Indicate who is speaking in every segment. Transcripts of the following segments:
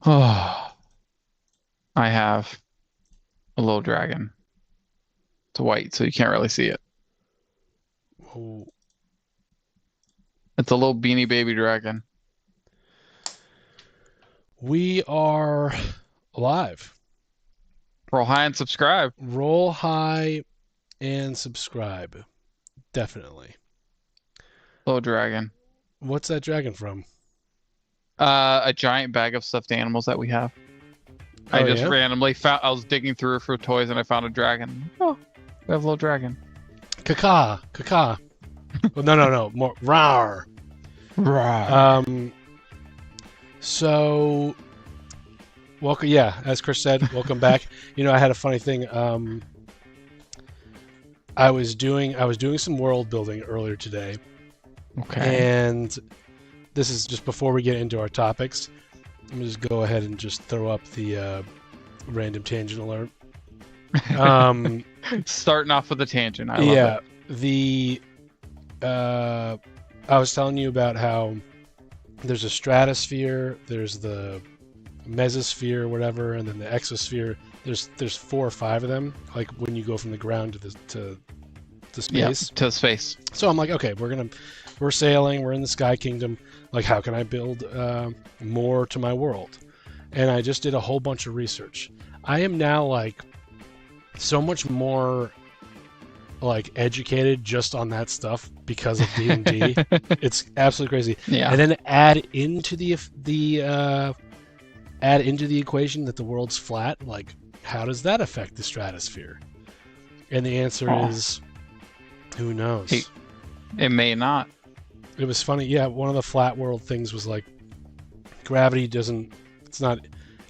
Speaker 1: Oh, I have a little dragon. It's white, so you can't really see it.
Speaker 2: Oh,
Speaker 1: It's a little beanie baby dragon.
Speaker 2: we are live.
Speaker 1: Roll high and subscribe.
Speaker 2: Roll high and subscribe. Definitely.
Speaker 1: Little dragon.
Speaker 2: What's that dragon from?
Speaker 1: A giant bag of stuffed animals that we have. I
Speaker 2: Oh,
Speaker 1: just
Speaker 2: yeah?
Speaker 1: randomly found. I was digging through for toys and I found a dragon. Oh, we have a little dragon.
Speaker 2: Kaka. Kaka. Well, no. More. Rawr.
Speaker 1: Right.
Speaker 2: So, welcome. Yeah, as Chris said, welcome back. I had a funny thing. I was doing some world building earlier today,
Speaker 1: Okay.
Speaker 2: and this is just before we get into our topics. Let me just go ahead and just throw up the random tangent alert.
Speaker 1: Starting off with a tangent. I love
Speaker 2: Yeah,
Speaker 1: it.
Speaker 2: the I was telling you about how there's a stratosphere, there's the mesosphere, whatever, and then the exosphere. There's 4 or 5 of them. Like when you go from the ground to
Speaker 1: Yeah,
Speaker 2: space.
Speaker 1: to space.
Speaker 2: So I'm like, okay, we're sailing, we're in the Sky Kingdom. Like, how can I build more to my world? And I just did a whole bunch of research. I am now like so much more like educated just on that stuff because of D&D. It's absolutely crazy.
Speaker 1: Yeah.
Speaker 2: And then add into the equation that the world's flat. Like, how does that affect the stratosphere? And the answer is, who knows?
Speaker 1: Hey. It may not.
Speaker 2: It was funny. Yeah, one of the flat world things was like gravity doesn't. It's not.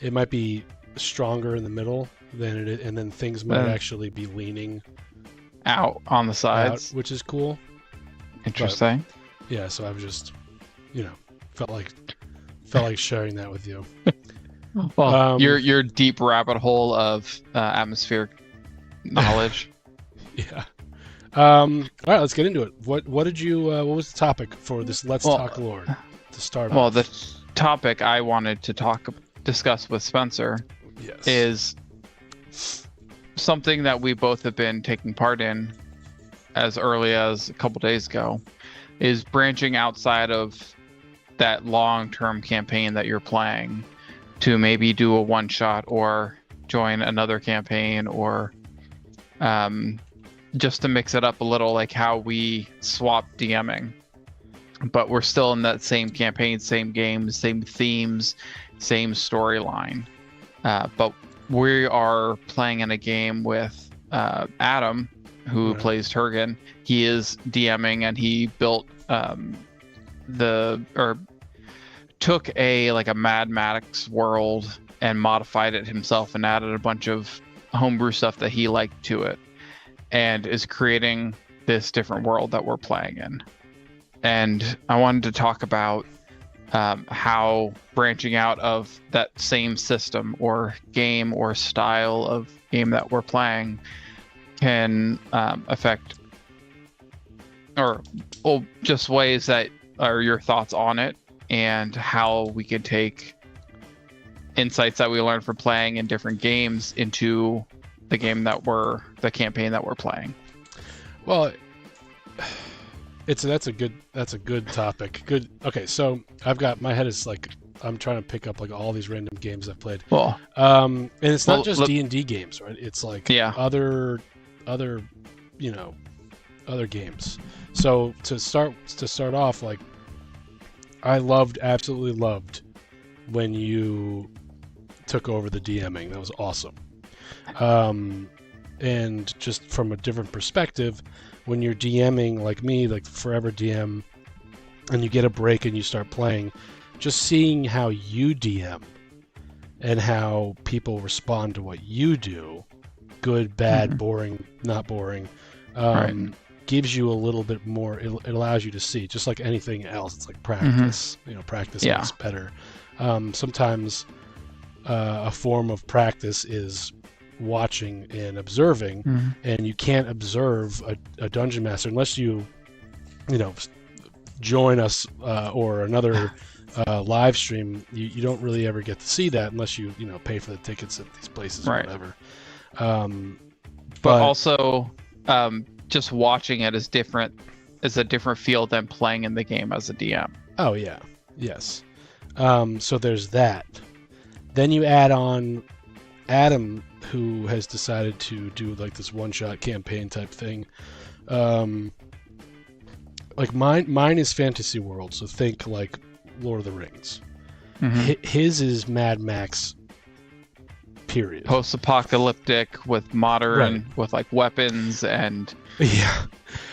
Speaker 2: It might be stronger in the middle than it is, and then things might actually be leaning
Speaker 1: Out on the sides.
Speaker 2: out, which is cool.
Speaker 1: Interesting.
Speaker 2: Yeah, so I've just, felt like sharing that with you.
Speaker 1: Well, your deep rabbit hole of atmospheric knowledge.
Speaker 2: Yeah. All right, let's get into it. What did you? What was the topic for this? Let's talk Lord to start off.
Speaker 1: Well, the topic I wanted to discuss with Spencer
Speaker 2: yes.
Speaker 1: is something that we both have been taking part in as early as a couple days ago, is branching outside of that long-term campaign that you're playing to maybe do a one-shot or join another campaign, or just to mix it up a little, like how we swap DMing, but we're still in that same campaign, same games, same themes, same storyline. But we are playing in a game with Adam, who plays Turgan. He is DMing, and he built took a Mad Max world and modified it himself and added a bunch of homebrew stuff that he liked to it, and is creating this different world that we're playing in. And I wanted to talk about how branching out of that same system or game or style of game that we're playing can affect, or just ways that are your thoughts on it, and how we could take insights that we learn from playing in different games into the campaign that we're playing.
Speaker 2: Well, that's a good topic. Good. Okay, so my head is like, I'm trying to pick up like all these random games I've played.
Speaker 1: Well,
Speaker 2: and it's not just D&D games, right? It's like other games. So to start off, like, I absolutely loved when you took over the DMing. That was awesome. And just from a different perspective, when you're DMing like me, like Forever DM, and you get a break and you start playing, just seeing how you DM and how people respond to what you do, good, bad, boring, not boring, gives you a little bit more. It allows you to see, just like anything else. It's like practice. Practice makes better. Sometimes a form of practice is watching and observing, and you can't observe a dungeon master unless you join us or another live stream, you don't really ever get to see that unless you pay for the tickets at these places or whatever.
Speaker 1: But also, just watching it is different. Is a different feel than playing in the game as a DM.
Speaker 2: Oh yeah, yes. So there's that. Then you add on Adam, who has decided to do like this one-shot campaign type thing. Like mine is Fantasy World, so think like Lord of the Rings. His is Mad Max. Period.
Speaker 1: Post-apocalyptic with modern, with like weapons and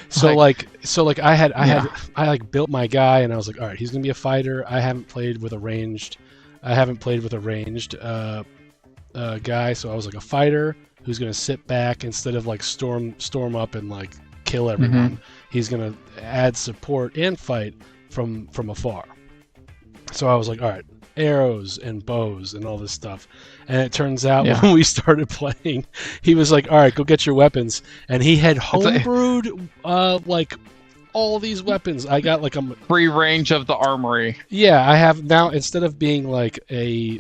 Speaker 2: So like I like built my guy, and I was like, all right, he's gonna be a fighter. I haven't played with a ranged guy, so I was like a fighter who's gonna sit back instead of like storm up and like kill everyone. He's gonna add support and fight from afar. So I was like, all right, arrows and bows and all this stuff. And it turns out when we started playing, he was like, all right, go get your weapons. And he had homebrewed like all these weapons. I got like a
Speaker 1: free range of the armory.
Speaker 2: Yeah, I have now, instead of being like a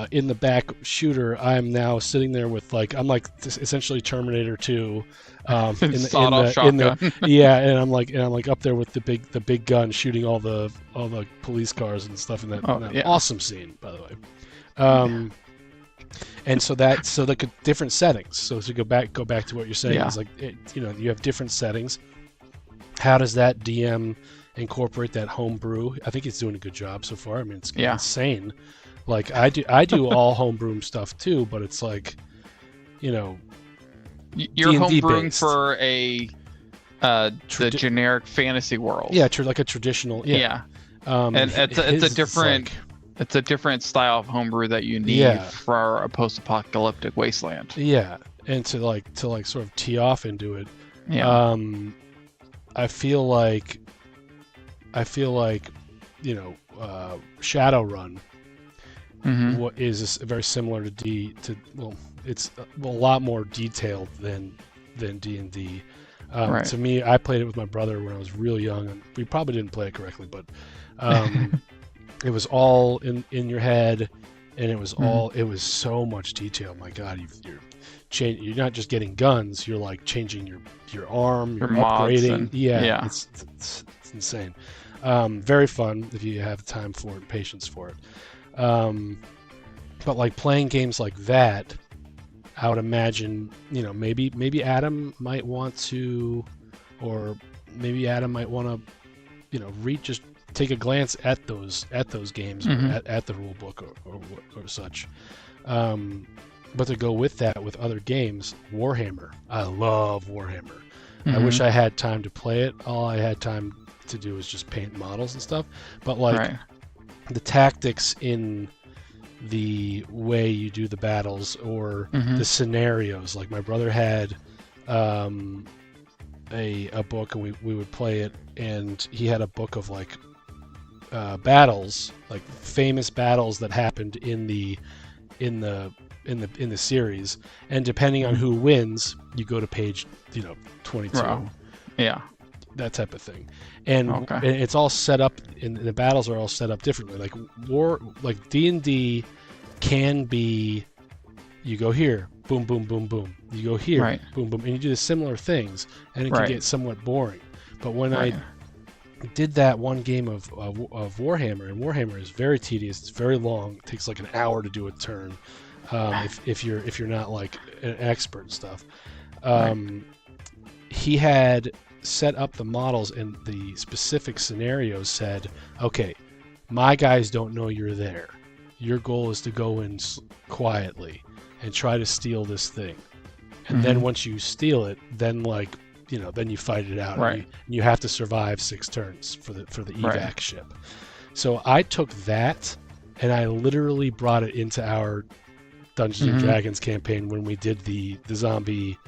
Speaker 2: in the back shooter, I'm now sitting there with like, I'm like essentially Terminator 2. And I'm like up there with the big gun shooting all the police cars and stuff in that awesome scene, by the way. And so the different settings. So to go back to what you're saying is like you have different settings. How does that DM incorporate that homebrew? I think he's doing a good job so far. I mean, it's insane. Like I do all homebrew stuff too, but it's like,
Speaker 1: you're homebrewing for the generic fantasy world.
Speaker 2: Yeah, like a traditional. Yeah.
Speaker 1: And it's a different. It's a different style of homebrew that you need for a post-apocalyptic wasteland. Yeah,
Speaker 2: and to like sort of tee off into it.
Speaker 1: Yeah.
Speaker 2: I feel like Shadowrun is very similar to it's a lot more detailed than D&D. To me, I played it with my brother when I was real young, and we probably didn't play it correctly, but it was all in your head, and it was it was so much detail. My God, you're not just getting guns; you're like changing your arm, you're upgrading. It's insane. Very fun if you have time for it, and patience for it. But like playing games like that, I would imagine, maybe Adam might want to, or maybe Adam might want to, just take a glance at those games, or at the rule book or such. But to go with that with other games, Warhammer. I love Warhammer. I wish I had time to play it. All I had time to do was just paint models and stuff. But like the tactics in the way you do the battles, or the scenarios. Like my brother had a book, and we would play it, and he had a book of like battles, like famous battles that happened in the series, and depending on who wins, you go to page 22.
Speaker 1: Wow. Yeah.
Speaker 2: That type of thing. And it's all set up, and the battles are all set up differently. Like D&D can be, you go here, boom, boom, boom, boom. You go here, boom, boom, and you do the similar things, and it can get somewhat boring. But when I did that one game of Warhammer, and Warhammer is very tedious, it's very long, it takes like an hour to do a turn, if you're not like an expert and stuff. He had set up the models, and the specific scenarios said, okay, my guys don't know you're there. Your goal is to go in quietly and try to steal this thing. And then once you steal it, then then you fight it out. And you have to survive 6 turns for the evac ship. So I took that, and I literally brought it into our Dungeons and Dragons campaign when we did the zombie,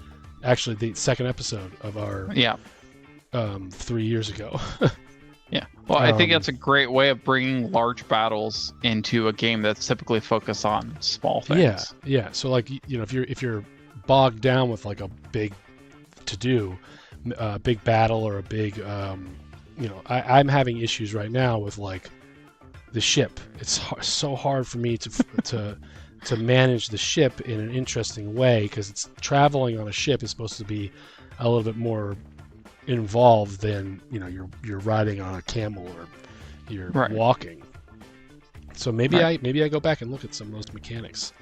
Speaker 2: actually the second episode of our 3 years ago.
Speaker 1: Well, I think that's a great way of bringing large battles into a game that's typically focused on small things.
Speaker 2: So like, if you're bogged down with like a big to-do, a big battle, or a big I'm having issues right now with like the ship. It's so hard for me to manage the ship in an interesting way, because it's traveling on a ship is supposed to be a little bit more involved than, you know, you're riding on a camel or you're walking. So maybe I go back and look at some of those mechanics.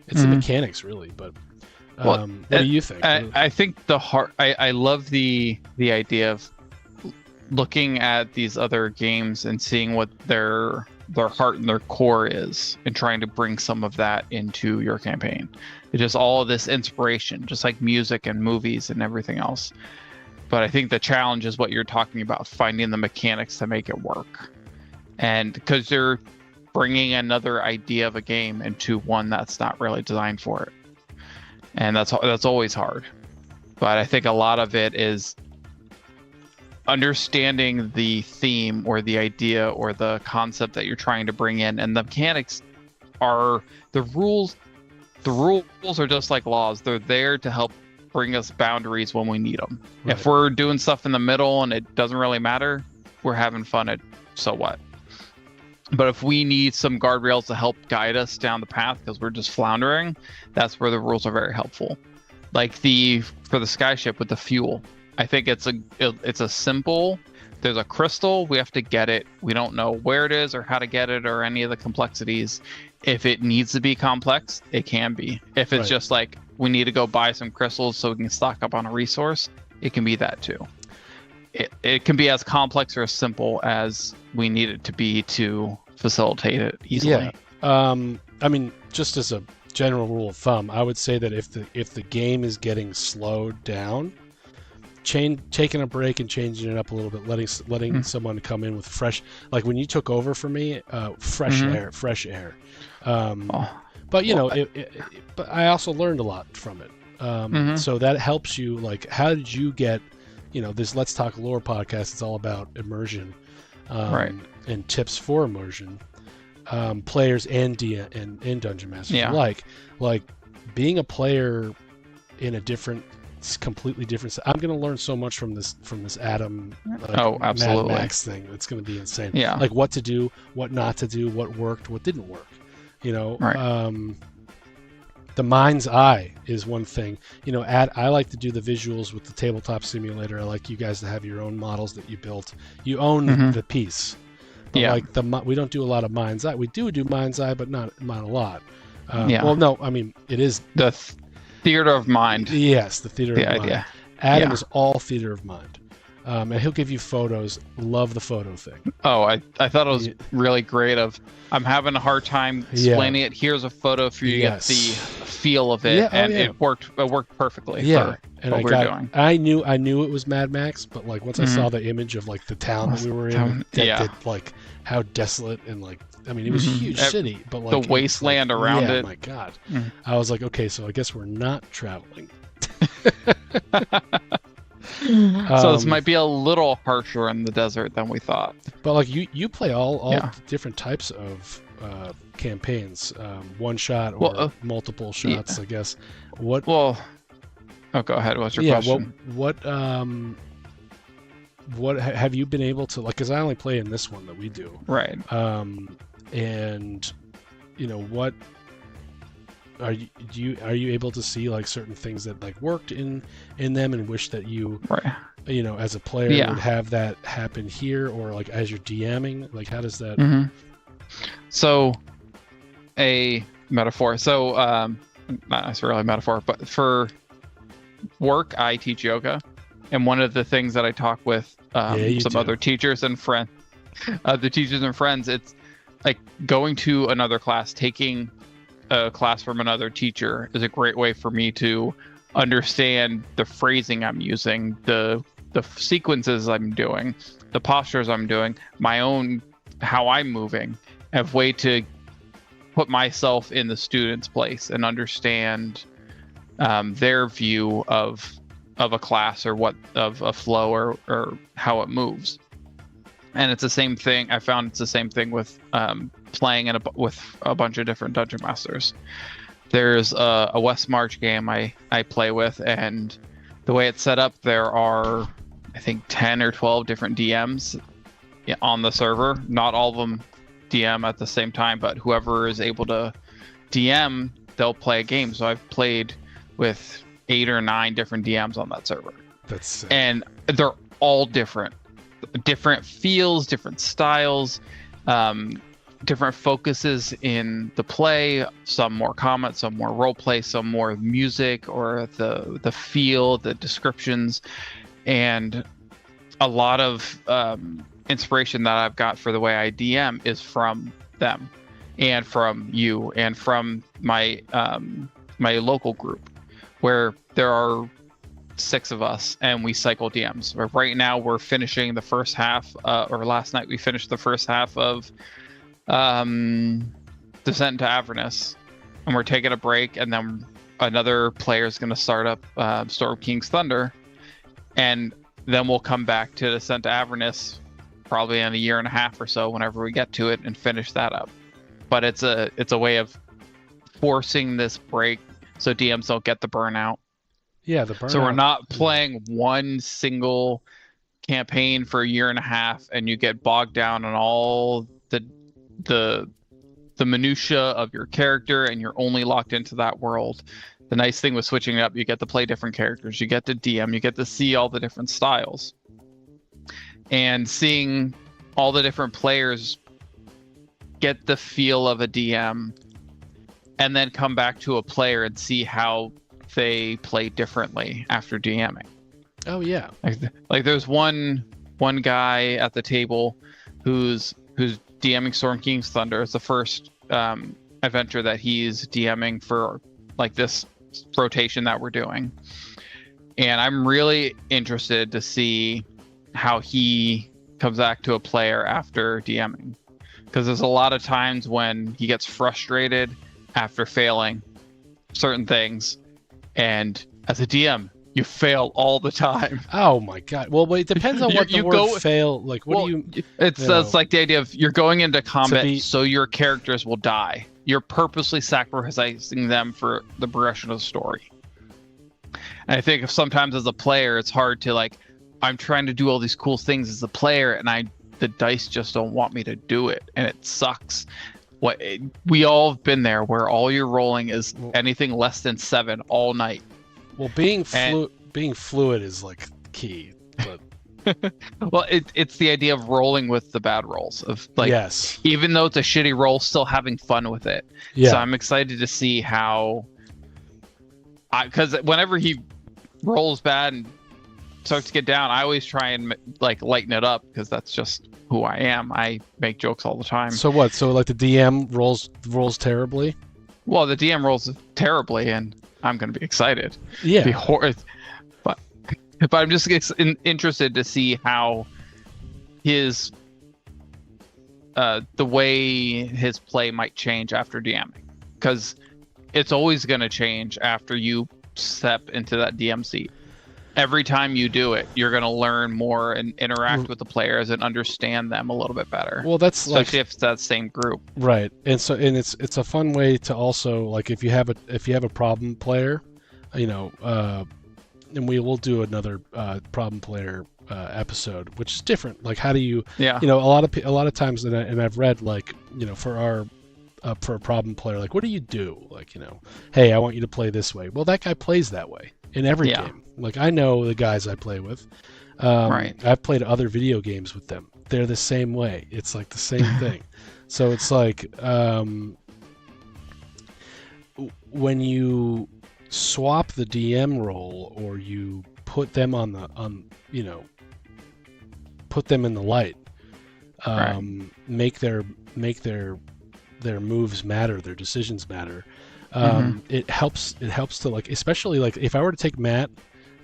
Speaker 2: It's the mechanics really, but what do you think?
Speaker 1: I think I love the idea of looking at these other games and seeing what their heart and their core is, and trying to bring some of that into your campaign. It's just all of this inspiration, just like music and movies and everything else. But I think the challenge is what you're talking about, finding the mechanics to make it work. And because you're bringing another idea of a game into one that's not really designed for it. And that's always hard. But I think a lot of it is understanding the theme or the idea or the concept that you're trying to bring in, and the mechanics are the rules. The rules are just like laws. They're there to help bring us boundaries when we need them. Right. If we're doing stuff in the middle and it doesn't really matter, we're having fun, so what? But if we need some guardrails to help guide us down the path because we're just floundering, that's where the rules are very helpful. Like for the skyship with the fuel, I think it's a simple. There's a crystal. We have to get it. We don't know where it is or how to get it or any of the complexities. If it needs to be complex, it can be. If it's just like we need to go buy some crystals so we can stock up on a resource, it can be that too. It can be as complex or as simple as we need it to be to facilitate it easily.
Speaker 2: Yeah. I mean, just as a general rule of thumb, I would say that if the game is getting slowed down, taking a break and changing it up a little bit, letting someone come in with fresh, like when you took over for me, fresh air. But you know, but I also learned a lot from it. So that helps you. Like, how did you get? You know, this Let's Talk Lore podcast is all about immersion, and tips for immersion. Players and Dungeon Masters alike. Like being a player in a completely different. I'm going to learn so much from this Adam.
Speaker 1: Absolutely.
Speaker 2: Mad Max thing. It's going to be insane.
Speaker 1: Yeah.
Speaker 2: Like what to do, what not to do, what worked, what didn't work. You know. The mind's eye is one thing. You know, I like to do the visuals with the tabletop simulator. I like you guys to have your own models that you built. You own the piece. But like we don't do a lot of mind's eye. We do mind's eye, but not a lot. Well, no, I mean it is
Speaker 1: the theater of mind.
Speaker 2: Yes, the theater of mind.
Speaker 1: Idea.
Speaker 2: Adam is all theater of mind. And he'll give you photos. Love the photo thing.
Speaker 1: Oh, I thought it was really great. I'm having a hard time explaining it. Here's a photo for you to get the feel of it, it worked. It worked perfectly. Yeah,
Speaker 2: and what we were doing. I knew it was Mad Max, but like once I saw the image of like the town that we were in, like how desolate and like I mean it was a huge city, but like
Speaker 1: the wasteland around it.
Speaker 2: Oh my god! I was like, okay, so I guess we're not traveling.
Speaker 1: So this might be a little harsher in the desert than we thought.
Speaker 2: But like you play all different types of campaigns, one shot or multiple shots, I guess. What?
Speaker 1: Well, go ahead. What's your question?
Speaker 2: What have you been able to like? Because I only play in this one that we do.
Speaker 1: Right.
Speaker 2: And you know what? Are you able to see like certain things that like worked in them and wish that you you know as a player would have that happen here, or like as you're DMing, like how does that?
Speaker 1: So a metaphor. So not necessarily a metaphor, but for work I teach yoga, and one of the things that I talk with some other teachers and friends, it's like going to another class, taking a class from another teacher is a great way for me to understand the phrasing I'm using, the sequences I'm doing, the postures I'm doing, my own how I'm moving, a way to put myself in the student's place and understand their view of a class or what of a flow or how it moves. And it's the same thing. I found it's the same thing with playing with a bunch of different Dungeon Masters. There's a West March game I play with, and the way it's set up, there are, I think, 10 or 12 different DMs on the server. Not all of them DM at the same time, but whoever is able to DM, they'll play a game. So I've played with 8 or 9 different DMs on that server.
Speaker 2: That's sick.
Speaker 1: And they're all different feels, different styles, different focuses in the play. Some more comment, some more role play, some more music or the feel, the descriptions, and a lot of inspiration that I've got for the way I DM is from them, and from you, and from my my local group, where there are 6 of us and we cycle DMs. Right now we're finishing the first half, or last night we finished the first half of Descent into Avernus, and we're taking a break, and then another player is going to start up Storm King's Thunder, and then we'll come back to Descent to Avernus probably in a year and a half or so whenever we get to it and finish that up. But it's a way of forcing this break so DMs don't get the burnout.
Speaker 2: Yeah, the burnout.
Speaker 1: So we're not playing one single campaign for a year and a half and you get bogged down on all the minutia of your character and you're only locked into that world. The nice thing with switching it up, you get to play different characters, you get to DM, you get to see all the different styles. And seeing all the different players get the feel of a DM and then come back to a player and see how they play differently after DMing.
Speaker 2: Oh yeah.
Speaker 1: Like there's one guy at the table who's DMing Storm King's Thunder. It's the first adventure that he's DMing for like this rotation that we're doing. And I'm really interested to see how he comes back to a player after DMing. Because there's a lot of times when he gets frustrated after failing certain things. And as a DM, you fail all the time.
Speaker 2: Oh my god. Well, it depends on what the word fail. Like, what do you?
Speaker 1: It's like the idea of you're going into combat so your characters will die. You're purposely sacrificing them for the progression of the story. And I think sometimes as a player, it's hard to like, I'm trying to do all these cool things as a player, and the dice just don't want me to do it, and it sucks. We all have been there where all you're rolling is anything less than 7 all night. Well, being
Speaker 2: fluid is like key. But
Speaker 1: well, it's the idea of rolling with the bad rolls of like,
Speaker 2: yes,
Speaker 1: even though it's a shitty roll, still having fun with it.
Speaker 2: Yeah.
Speaker 1: So I'm excited to see how, because whenever he rolls bad and starts to get down, I always try and like lighten it up because that's just who I am. I make jokes all the time.
Speaker 2: So what? So like the DM rolls terribly?
Speaker 1: Well, the DM rolls terribly, and I'm going to be excited.
Speaker 2: Yeah.
Speaker 1: But I'm just interested to see how his the way his play might change after DMing, because it's always going to change after you step into that DM seat. Every time you do it, you're going to learn more and interact with the players and understand them a little bit better.
Speaker 2: Well, that's
Speaker 1: especially if it's that same group,
Speaker 2: right? And it's a fun way to also, like, if you have a problem player, you know, and we will do another problem player episode, which is different. Like, how do you, you know, a lot of times, and I've read, like, you know, for a problem player, like, what do you do? Like, you know, hey, I want you to play this way. Well, that guy plays that way in every game. Like, I know the guys I play with.
Speaker 1: Right.
Speaker 2: I've played other video games with them. They're the same way. It's like the same thing. So it's like when you swap the DM role, or you put them put them in the light, make their moves matter, their decisions matter. It helps to, like, especially like if I were to take Matt,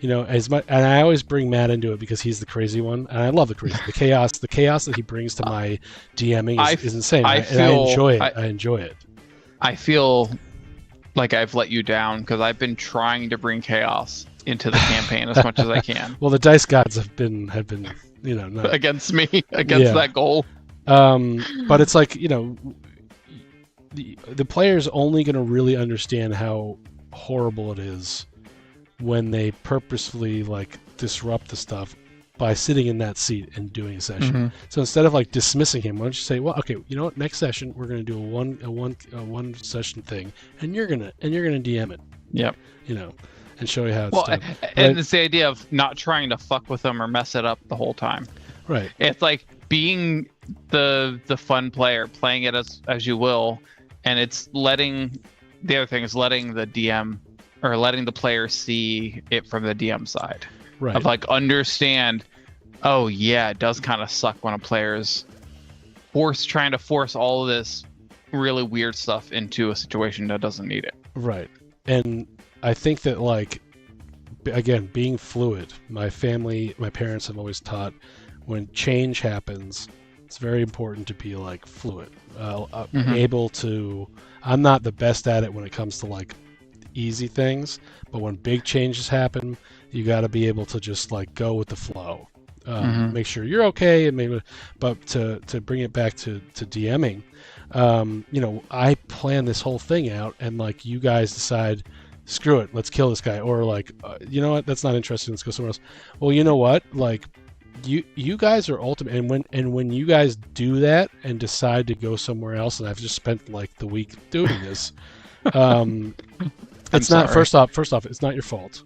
Speaker 2: you know, as much, and I always bring Matt into it because he's the crazy one, and I love the chaos that he brings to my DMing is insane. I enjoy it. I enjoy it. I
Speaker 1: feel like I've let you down because I've been trying to bring chaos into the campaign as much as I can.
Speaker 2: Well, the dice gods have been you know,
Speaker 1: against me, against that goal.
Speaker 2: But it's like, you know, the player's only going to really understand how horrible it is when they purposefully, like, disrupt the stuff by sitting in that seat and doing a session.
Speaker 1: Mhm.
Speaker 2: So instead of like dismissing him, why don't you say, well, okay, you know what? Next session we're going to do a one session thing, and you're gonna DM it.
Speaker 1: Yep.
Speaker 2: You know, and show you how it's
Speaker 1: Well,
Speaker 2: done.
Speaker 1: and it's the idea of not trying to fuck with them or mess it up the whole time.
Speaker 2: Right.
Speaker 1: It's like being the fun player, playing it as you will, and it's letting the other thing is letting the DM or letting the player see it from the DM side.
Speaker 2: Right.
Speaker 1: Of like understand, oh yeah, it does kind of suck when a player's trying to force all of this really weird stuff into a situation that doesn't need it.
Speaker 2: Right. And I think that, like, again, being fluid, my parents have always taught when change happens, it's very important to be like fluid, able to. I'm not the best at it when it comes to like easy things, but when big changes happen, you got to be able to just like go with the flow, make sure you're okay, and maybe. But to bring it back to DMing, you know, I plan this whole thing out, and like you guys decide, screw it, let's kill this guy, or like, you know what, that's not interesting, let's go somewhere else. Well, you know what, like. You guys are ultimate, and when you guys do that and decide to go somewhere else, and I've just spent like the week doing this, it's not first off, it's not your fault.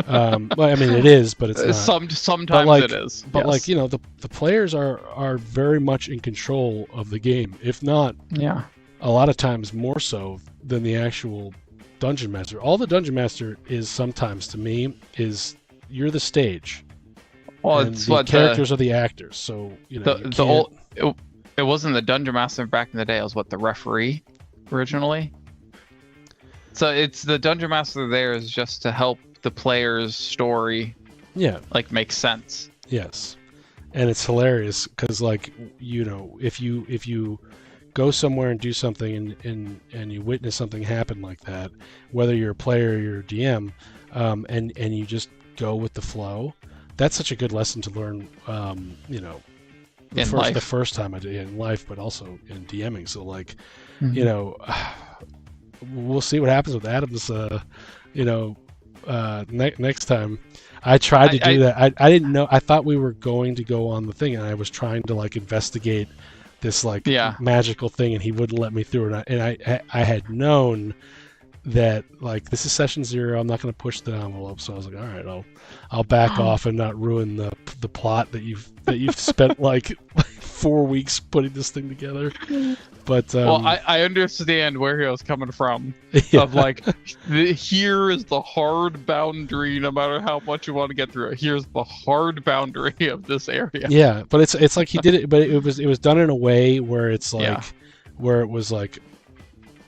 Speaker 2: Well, I mean it is, but it's not.
Speaker 1: Sometimes
Speaker 2: like,
Speaker 1: it is.
Speaker 2: But
Speaker 1: yes.
Speaker 2: like, you know, the players are very much in control of the game, if not,
Speaker 1: yeah,
Speaker 2: a lot of times more so than the actual dungeon master. All the dungeon master is sometimes to me is you're the stage.
Speaker 1: Well,
Speaker 2: and
Speaker 1: it's
Speaker 2: the
Speaker 1: what
Speaker 2: characters are the actors, so you know
Speaker 1: it wasn't the dungeon master back in the day. It was what, the referee originally. So it's the dungeon master there is just to help the player's story, like make sense.
Speaker 2: Yes, and it's hilarious because like, you know, if you go somewhere and do something and you witness something happen like that, whether you're a player or you're a DM, and you just go with the flow. That's such a good lesson to learn, you know, the first time I did it in life, but also in DMing. So like, you know, we'll see what happens with Adam's, you know, next time. I tried to do that. I didn't know. I thought we were going to go on the thing, and I was trying to like investigate this like magical thing, and he wouldn't let me through it. And I had known that like this is session 0. I'm not going to push the envelope, so I was like, all right, I'll back off and not ruin the plot that you've spent like 4 weeks putting this thing together. But
Speaker 1: well, I understand where he was coming from. Of like, here is the hard boundary. No matter how much you want to get through it, here's the hard boundary of this area.
Speaker 2: Yeah, but it's like he did it, but it was done in a way where it's like where it was like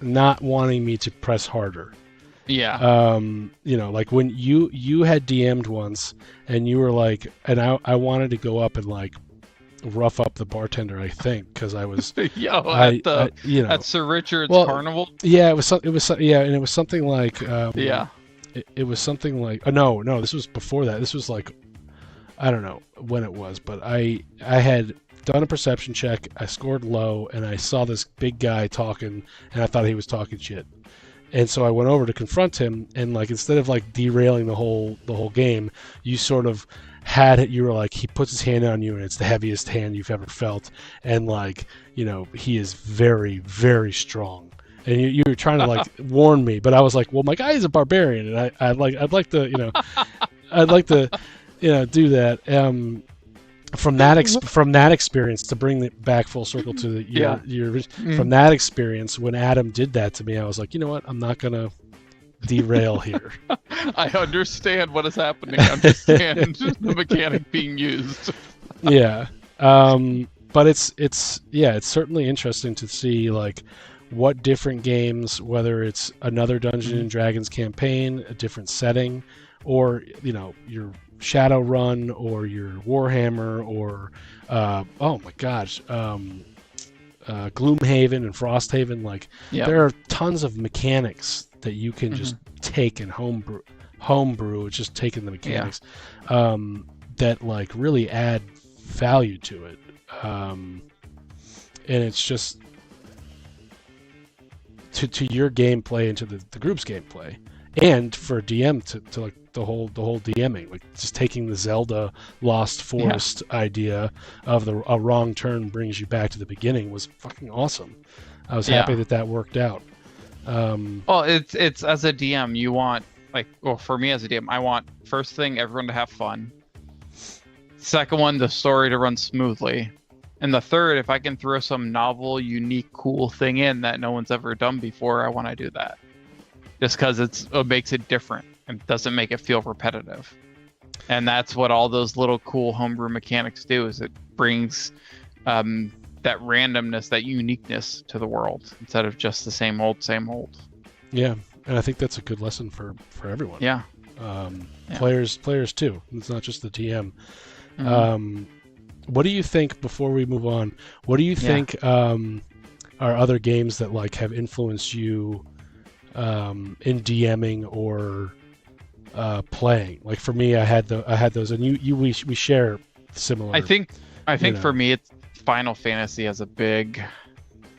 Speaker 2: not wanting me to press harder.
Speaker 1: Yeah.
Speaker 2: You know, like when you had DM'd once and you were like, and I wanted to go up and like rough up the bartender, I think, because I was
Speaker 1: at Sir Richard's Carnival.
Speaker 2: Yeah, it was and it was something like it was something like no, this was before that. This was like, I don't know when it was, but I had done a perception check, I scored low, and I saw this big guy talking, and I thought he was talking shit. And so I went over to confront him, and like instead of like derailing the whole game, you sort of had it. You were like, he puts his hand on you, and it's the heaviest hand you've ever felt, and like, you know, he is very, very strong. And you were trying to like warn me, but I was like, well, my guy is a barbarian, and I'd like to, you know, do that. From that experience, to bring it back full circle to your from that experience, when Adam did that to me, I was like, you know what, I'm not gonna derail here.
Speaker 1: I understand what is happening. I understand the mechanic being used.
Speaker 2: Yeah, but it's certainly interesting to see like what different games, whether it's another Dungeons and Dragons campaign, a different setting, or you know, your Shadowrun or your Warhammer or oh my gosh, Gloomhaven and Frosthaven, like there are tons of mechanics that you can just take and homebrew. It's just taking the mechanics that like really add value to it, and it's just to your gameplay and to the group's gameplay, and for DM to like the whole DMing, like just taking the Zelda Lost Forest idea of a wrong turn brings you back to the beginning was fucking awesome. I was happy that worked out.
Speaker 1: Well, it's as a DM, you want, like, well, for me as a DM, I want first thing everyone to have fun. Second one, the story to run smoothly. And the third, if I can throw some novel, unique, cool thing in that no one's ever done before, I want to do that. Just because it makes it different and doesn't make it feel repetitive. And that's what all those little cool homebrew mechanics do, is it brings that randomness, that uniqueness to the world instead of just the same old, same old.
Speaker 2: Yeah, and I think that's a good lesson for everyone.
Speaker 1: Yeah.
Speaker 2: Players too. It's not just the DM.
Speaker 1: Mm-hmm.
Speaker 2: What do you think, before we move on, what do you think are other games that like have influenced you in DMing or playing? Like for me, I had those, and we share similar.
Speaker 1: I think for me, it's Final Fantasy has a big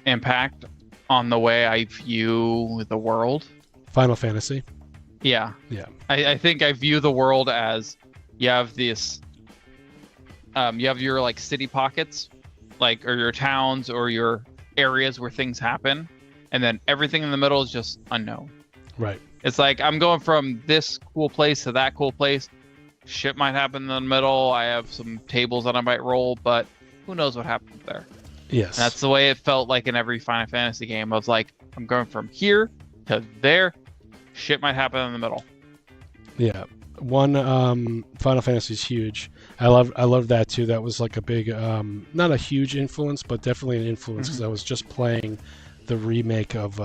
Speaker 1: impact on the way I view the world.
Speaker 2: Final Fantasy.
Speaker 1: Yeah.
Speaker 2: Yeah.
Speaker 1: I think I view the world as you have this. You have your like city pockets, like, or your towns or your areas where things happen, and then everything in the middle is just unknown.
Speaker 2: Right.
Speaker 1: It's like I'm going from this cool place to that cool place. Shit might happen in the middle. I have some tables that I might roll, but who knows what happens there?
Speaker 2: Yes.
Speaker 1: And that's the way it felt like in every Final Fantasy game. I was like, I'm going from here to there. Shit might happen in the middle.
Speaker 2: Yeah. One, Final Fantasy is huge. I love that too. That was like a big, not a huge influence, but definitely an influence, because I was just playing the remake of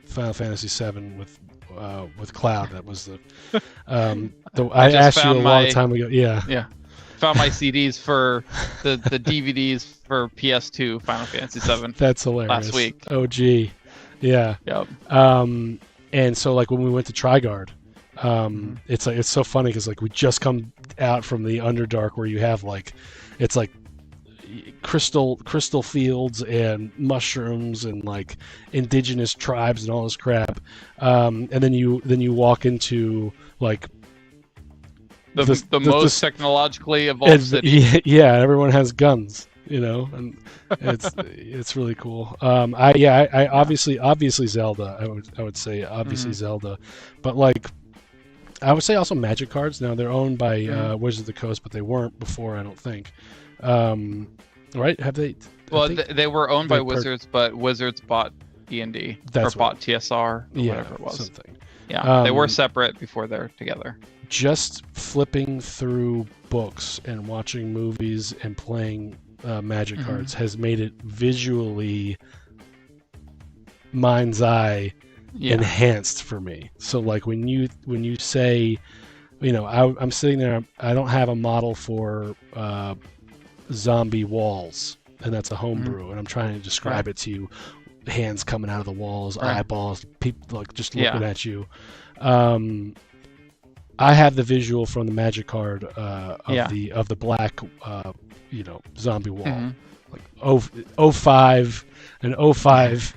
Speaker 2: Final Fantasy VII with Cloud. That was the I asked you a long time ago. Yeah.
Speaker 1: Yeah. Found my CDs for the DVDs for PS2 Final Fantasy VII.
Speaker 2: That's hilarious.
Speaker 1: Last week.
Speaker 2: Oh gee. Yeah.
Speaker 1: Yep.
Speaker 2: And so like when we went to Trigard, it's so funny because like we just come out from the Underdark, where you have like, it's like crystal fields and mushrooms and like indigenous tribes and all this crap, and then you walk into like
Speaker 1: the most technologically evolved city.
Speaker 2: Yeah, everyone has guns, and it's really cool. I obviously Zelda. I would say obviously Zelda, but like I would say also Magic cards. Now they're owned by Wizards of the Coast, but they weren't before, I don't think. Right? Have they?
Speaker 1: Well, they were owned by Wizards, but Wizards bought D&D or bought TSR or whatever it was.
Speaker 2: Something.
Speaker 1: Yeah, they were separate before they're together.
Speaker 2: Just flipping through books and watching movies and playing Magic cards has made it visually mind's eye enhanced for me. So like when you say, I'm sitting there, I don't have a model for zombie walls, and that's a homebrew, and I'm trying to describe it to you, hands coming out of the walls, eyeballs, people like just looking at you. I have the visual from the Magic card of the black zombie wall. Like 05 an 05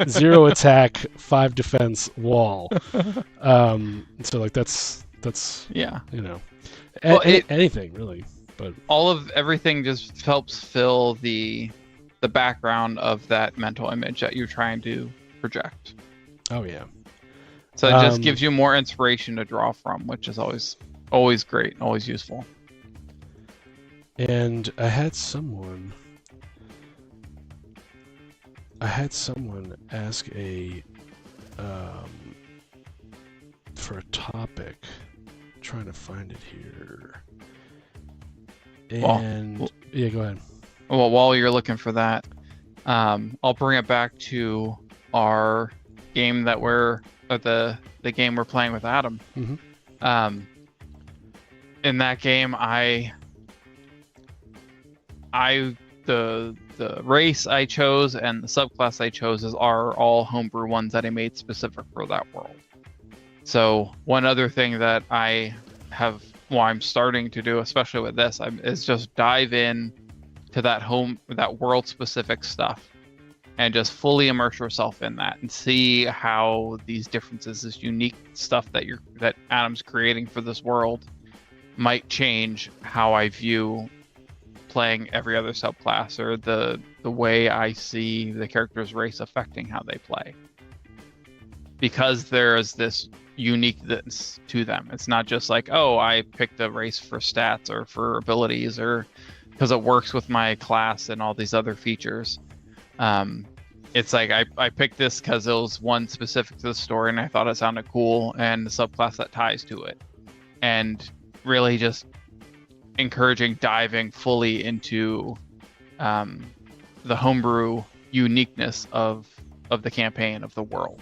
Speaker 2: 0 attack 5 defense wall. So like that's anything really, but
Speaker 1: everything just helps fill the background of that mental image that you're trying to project.
Speaker 2: Oh yeah.
Speaker 1: So it just gives you more inspiration to draw from, which is always great, always useful.
Speaker 2: And I had someone ask for a topic. I'm trying to find it here. And go ahead.
Speaker 1: Well, while you're looking for that, I'll bring it back to our game that the game we're playing with Adam.
Speaker 2: Mm-hmm.
Speaker 1: In that game, the race I chose and the subclass I chose are all homebrew ones that I made specific for that world. So one other thing that I'm starting to do, especially with this, is just dive in to that world specific stuff and just fully immerse yourself in that and see how these differences, this unique stuff that Adam's creating for this world, might change how I view playing every other subclass, or the way I see the character's race affecting how they play. Because there is this uniqueness to them. It's not just like, oh, I picked a race for stats or for abilities, or because it works with my class and all these other features. It's like I picked this because it was one specific to the story and I thought it sounded cool, and the subclass that ties to it. And really just encouraging diving fully into the homebrew uniqueness of the campaign, of the world.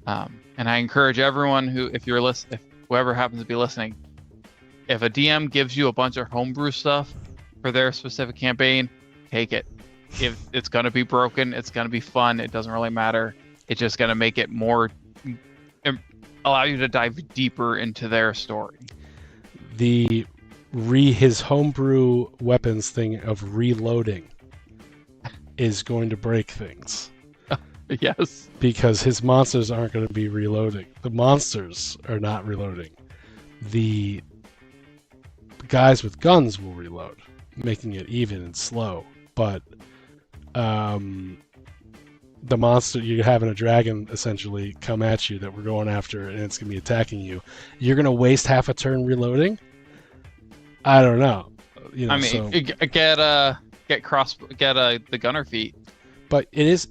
Speaker 1: And I encourage everyone if whoever happens to be listening, if a DM gives you a bunch of homebrew stuff for their specific campaign, take it. If it's going to be broken, it's going to be fun. It doesn't really matter. It's just going to make it more, allow you to dive deeper into their story.
Speaker 2: His homebrew weapons thing of reloading is going to break things.
Speaker 1: Yes.
Speaker 2: Because his monsters aren't going to be reloading. The monsters are not reloading. The guys with guns will reload, making it even and slow. But the monster, you're having a dragon essentially come at you that we're going after, and it's going to be attacking you. You're going to waste half a turn reloading? I don't know.
Speaker 1: I mean, get the gunner feat.
Speaker 2: But it is.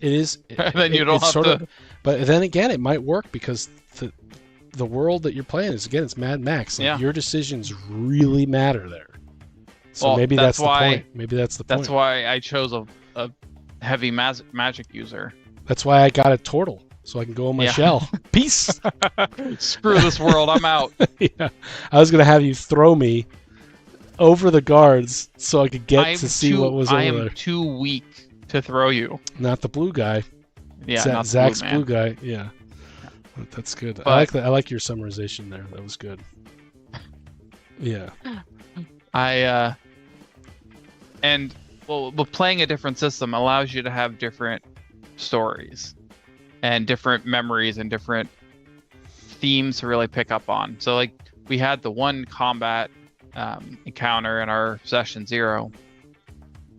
Speaker 1: Then you don't have to.
Speaker 2: But then again, it might work because the world that you're playing is, again, it's Mad Max. Like, your decisions really matter there. So maybe that's the point. Maybe that's the point.
Speaker 1: That's why I chose a heavy magic user.
Speaker 2: That's why I got a turtle, so I can go on my shell. Peace.
Speaker 1: Screw this world. I'm out.
Speaker 2: Yeah, I was gonna have you throw me over the guards so I could get to see what was over there.
Speaker 1: I am too weak to throw you.
Speaker 2: Not the blue guy.
Speaker 1: Yeah, not
Speaker 2: Zach's
Speaker 1: blue
Speaker 2: guy. Yeah, that's good.
Speaker 1: But,
Speaker 2: I like that. I like your summarization there. That was good. Yeah.
Speaker 1: But playing a different system allows you to have different stories and different memories and different themes to really pick up on. So, like, we had the one combat encounter in our session 0,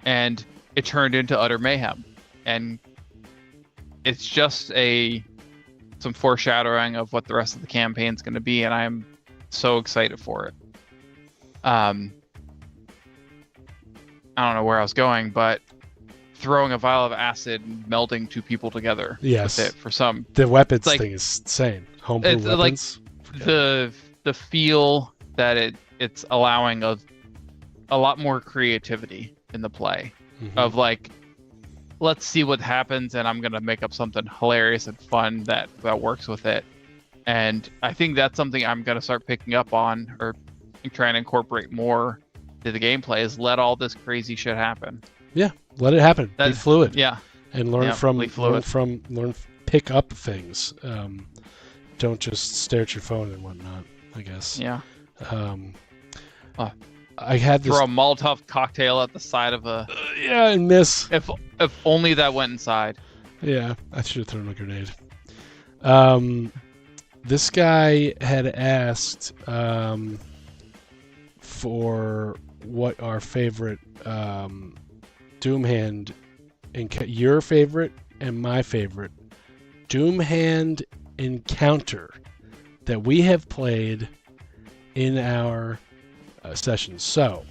Speaker 1: and it turned into utter mayhem. And it's just some foreshadowing of what the rest of the campaign's going to be, and I'm so excited for it. I don't know where I was going, but throwing a vial of acid and melding two people together.
Speaker 2: Yes.
Speaker 1: With it for some.
Speaker 2: The weapons thing is insane. Homebrew weapons.
Speaker 1: Like the feel that it's allowing of a lot more creativity in the play. Mm-hmm. Of like, let's see what happens, and I'm gonna make up something hilarious and fun that works with it. And I think that's something I'm gonna start picking up on, or trying to incorporate more to the gameplay, is let all this crazy shit happen.
Speaker 2: Yeah, let it happen. Be fluid.
Speaker 1: Yeah,
Speaker 2: and learn pick up things. Don't just stare at your phone and whatnot, I guess.
Speaker 1: Yeah.
Speaker 2: I had this.
Speaker 1: Throw a Molotov cocktail at the side of a.
Speaker 2: And miss.
Speaker 1: If only that went inside.
Speaker 2: Yeah, I should have thrown a grenade. This guy had asked for what our favorite Doom Hand, your favorite and my favorite Doom Hand encounter that we have played in our sessions. So,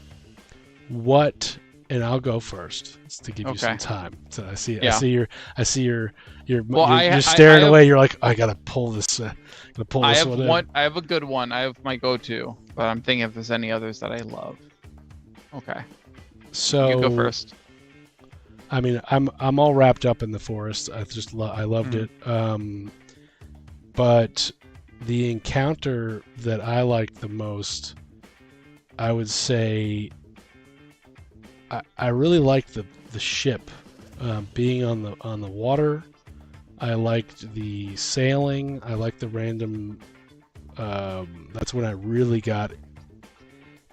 Speaker 2: and I'll go first to give you some time. So I see you're staring away. You're like, I gotta pull this. I
Speaker 1: have a good one. I have my go-to, but I'm thinking if there's any others that I love. Okay.
Speaker 2: So
Speaker 1: you go first.
Speaker 2: I mean, I'm all wrapped up in the forest. I loved it. But the encounter that I liked the most, I would say, I really liked the ship being on the water. I liked the sailing. I liked the random. That's when I really got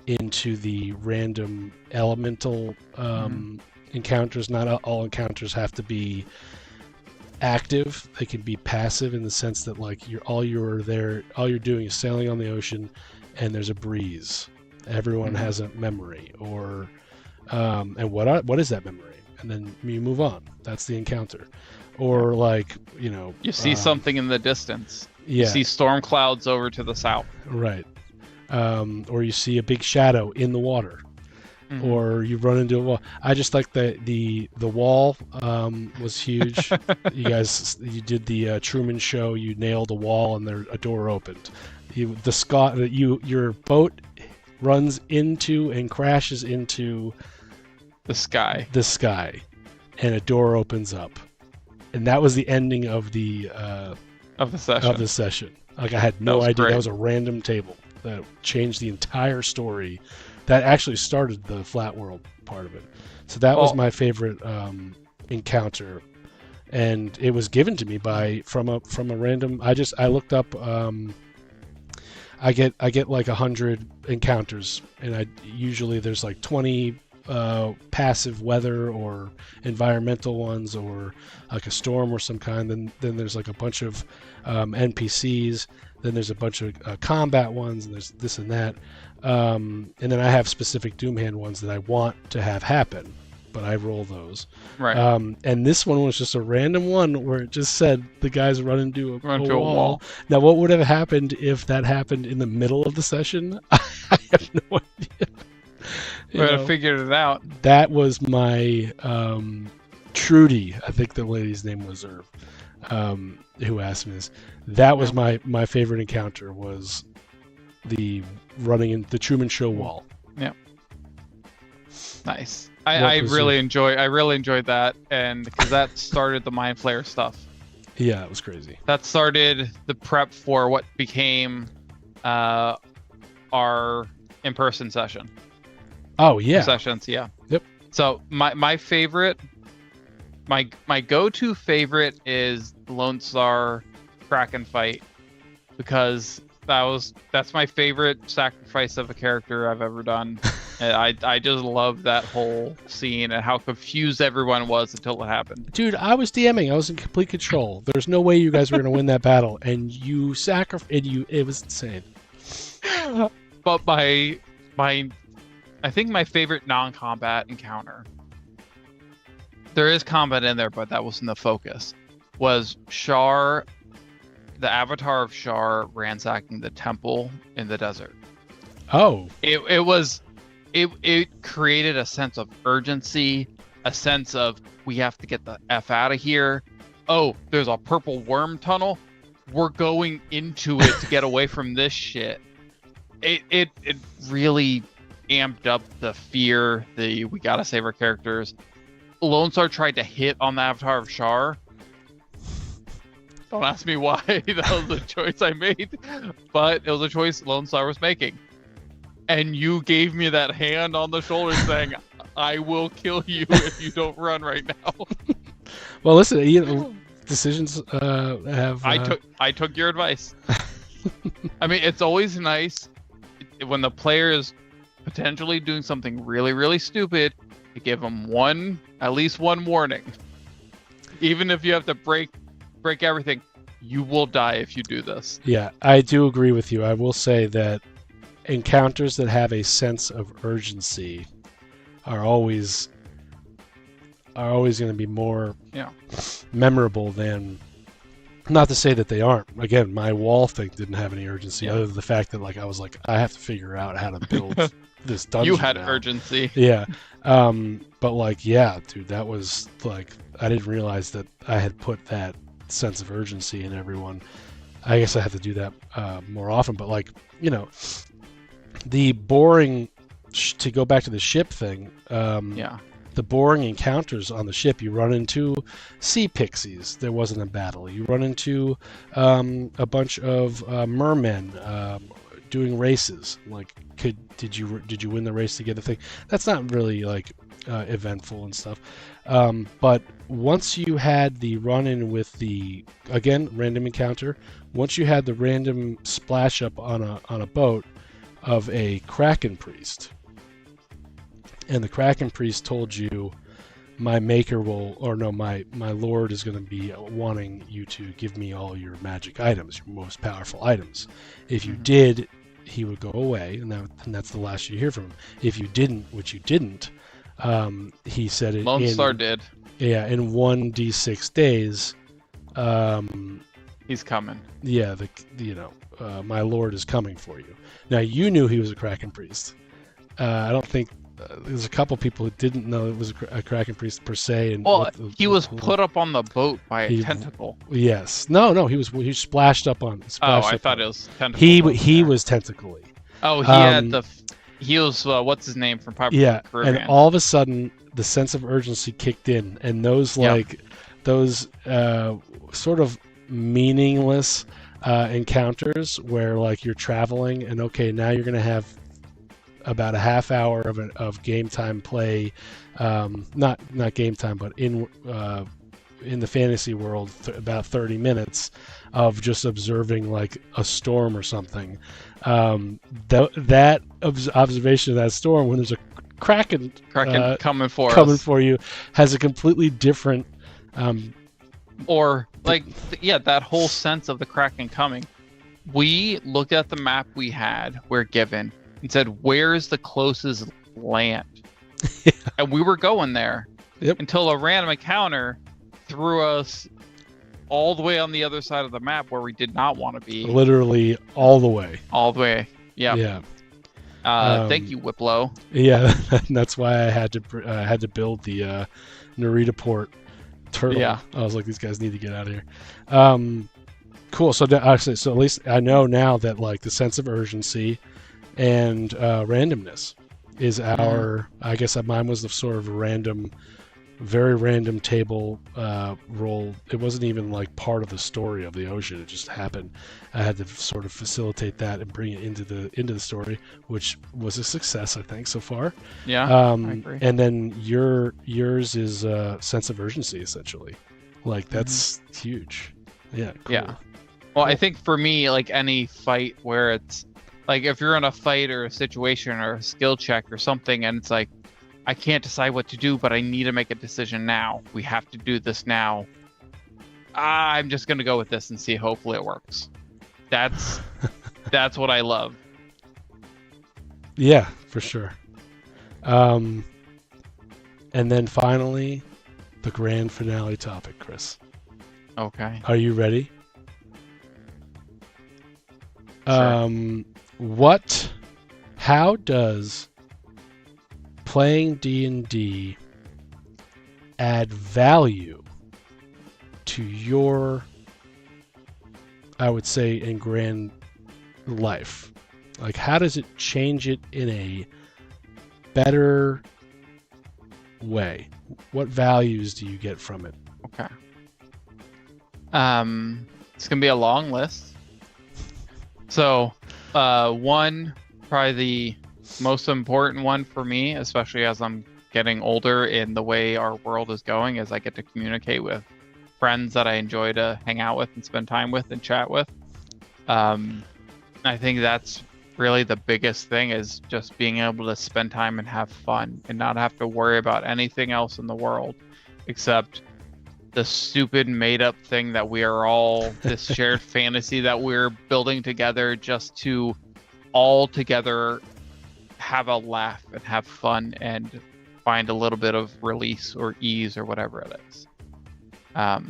Speaker 2: into the random elemental encounters. Not all encounters have to be active. They can be passive in the sense that like all you're doing is sailing on the ocean, and there's a breeze. Everyone has a memory, or and what is that memory? And then you move on. That's the encounter. Or like, you
Speaker 1: see something in the distance.
Speaker 2: Yeah.
Speaker 1: You see storm clouds over to the south.
Speaker 2: Right. Or you see a big shadow in the water.
Speaker 1: Mm-hmm.
Speaker 2: Or you run into a wall. I just like the wall was huge. You did the Truman Show. You nailed a wall and a door opened. Your boat runs into and crashes into
Speaker 1: the sky,
Speaker 2: and a door opens up, and that was the ending of the session. Like, I had no idea.
Speaker 1: Great.
Speaker 2: That was a random table that changed the entire story. That actually started the flat world part of it. So that was my favorite encounter, and it was given to me from a random. I looked up. I get like 100 encounters, and usually there's like 20 passive weather or environmental ones, or like a storm or some kind. Then there's like a bunch of NPCs. Then there's a bunch of combat ones, and there's this and that. And then I have specific Doomhand ones that I want to have happen, but I roll those.
Speaker 1: Right.
Speaker 2: And this one was just a random one where it just said the guys run into a wall.
Speaker 1: wall.
Speaker 2: Now, what would have happened if that happened in the middle of the session? I have no idea.
Speaker 1: We would have figured it out.
Speaker 2: That was my Trudy. I think the lady's name was Irv, who asked me this. That was my favorite encounter, was the running in the Truman Show wall.
Speaker 1: Yeah. Nice. I really enjoyed that, and because that started the Mind Flayer stuff.
Speaker 2: Yeah, it was crazy.
Speaker 1: That started the prep for what became our in-person session.
Speaker 2: Oh yeah.
Speaker 1: Sessions, yeah.
Speaker 2: Yep.
Speaker 1: So my favorite, my go-to favorite is Lone Star Kraken fight, because that's my favorite sacrifice of a character I've ever done. And I just love that whole scene and how confused everyone was until it happened.
Speaker 2: Dude, I was DMing. I was in complete control. There's no way you guys were going to win that battle, and you it was insane.
Speaker 1: But I think my favorite non-combat encounter, there is combat in there, but that wasn't the focus, was Shar, the avatar of Shar, ransacking the temple in the desert.
Speaker 2: Oh.
Speaker 1: It created a sense of urgency, a sense of, we have to get the F out of here. Oh, there's a purple worm tunnel. We're going into it to get away from this shit. It really amped up the fear, we gotta save our characters. Lone Star tried to hit on the avatar of Shar. Don't ask me why. That was a choice I made, but it was a choice Lone Star was making. And you gave me that hand on the shoulder saying, I will kill you if you don't run right now.
Speaker 2: Well, listen, decisions have...
Speaker 1: I took your advice. I mean, it's always nice when the player is potentially doing something really, really stupid to give them at least one warning. Even if you have to break everything, you will die if you do this. Yeah,
Speaker 2: I do agree with you. I will say that encounters that have a sense of urgency are always going to be more memorable than, not to say that they aren't. Again, my wall thing didn't have any urgency other than the fact that I was like, I have to figure out how to build this dungeon.
Speaker 1: You had urgency.
Speaker 2: Yeah. But dude, that was I didn't realize that I had put that sense of urgency in everyone. I guess I have to do that more often, but the boring, to go back to the ship thing, the boring encounters on the ship, you run into sea pixies. There wasn't a battle. You run into a bunch of mermen doing races. Did you win the race to get the thing? That's not really eventful and stuff. But once you had the run-in with the, again, random encounter, once you had the random splash up on a boat of a Kraken priest, and the Kraken priest told you my maker my lord is going to be wanting you to give me all your magic items, your most powerful items. If you did, he would go away, and that's the last you hear from him. If you didn't, which you didn't, he said it.
Speaker 1: Lone Star did.
Speaker 2: Yeah, in 1d6 days.
Speaker 1: He's coming.
Speaker 2: Yeah, my lord is coming for you. Now you knew he was a Kraken priest. I don't think there's a couple people who didn't know it was a Kraken priest per se. And
Speaker 1: he was put up on the boat by a tentacle.
Speaker 2: Yes. No. He splashed up on.
Speaker 1: I thought it was tentacle.
Speaker 2: He was tentacly.
Speaker 1: Oh, he was what's his name from Pirates of the Caribbean.
Speaker 2: And all of a sudden the sense of urgency kicked in, and those sort of meaningless encounters where like you're traveling and okay, now you're gonna have about a half hour of game time play, not game time, but in the fantasy world, about 30 minutes of just observing like a storm or something. That observation of that storm, when there's a Kraken
Speaker 1: coming
Speaker 2: for you, has a completely different.
Speaker 1: That whole sense of the Kraken coming. We looked at the map we're given and said, where's the closest land?
Speaker 2: Yeah.
Speaker 1: And we were going there
Speaker 2: Yep.
Speaker 1: until a random encounter threw us all the way on the other side of the map where we did not want to be.
Speaker 2: Literally all the way.
Speaker 1: All the way. Yep.
Speaker 2: Yeah.
Speaker 1: Thank you, Whiplow.
Speaker 2: Yeah, that's why I had to build the Narita Port turtle.
Speaker 1: Yeah.
Speaker 2: I was like, these guys need to get out of here. Cool. So actually, at least I know now that like the sense of urgency and randomness is our. I guess mine was the sort of very random table roll. It wasn't even like part of the story of the ocean. It just happened. I had to sort of facilitate that and bring it into the story, which was a success, I think, so far.
Speaker 1: Yeah, I agree.
Speaker 2: And then yours is sense of urgency, essentially. Like that's huge. Yeah. Cool.
Speaker 1: Yeah. Well, I think for me, like any fight where it's like if you're in a fight or a situation or a skill check or something, and it's like, I can't decide what to do, but I need to make a decision now. We have to do this now. I'm just going to go with this and see. Hopefully it works. That's what I love.
Speaker 2: Yeah, for sure. And then finally, the grand finale topic, Chris.
Speaker 1: Okay.
Speaker 2: Are you ready?
Speaker 1: Sure.
Speaker 2: How does playing D&D add value to your, I would say, in grand life? Like, how does it change it in a better way? What values do you get from it?
Speaker 1: Okay. It's gonna be a long list. So, one, probably the most important one for me, especially as I'm getting older in the way our world is going, is I get to communicate with friends that I enjoy to hang out with and spend time with and chat with. I think that's really the biggest thing, is just being able to spend time and have fun and not have to worry about anything else in the world except the stupid made up thing that we are all, this shared fantasy that we're building together just to all together have a laugh and have fun and find a little bit of release or ease or whatever it is. I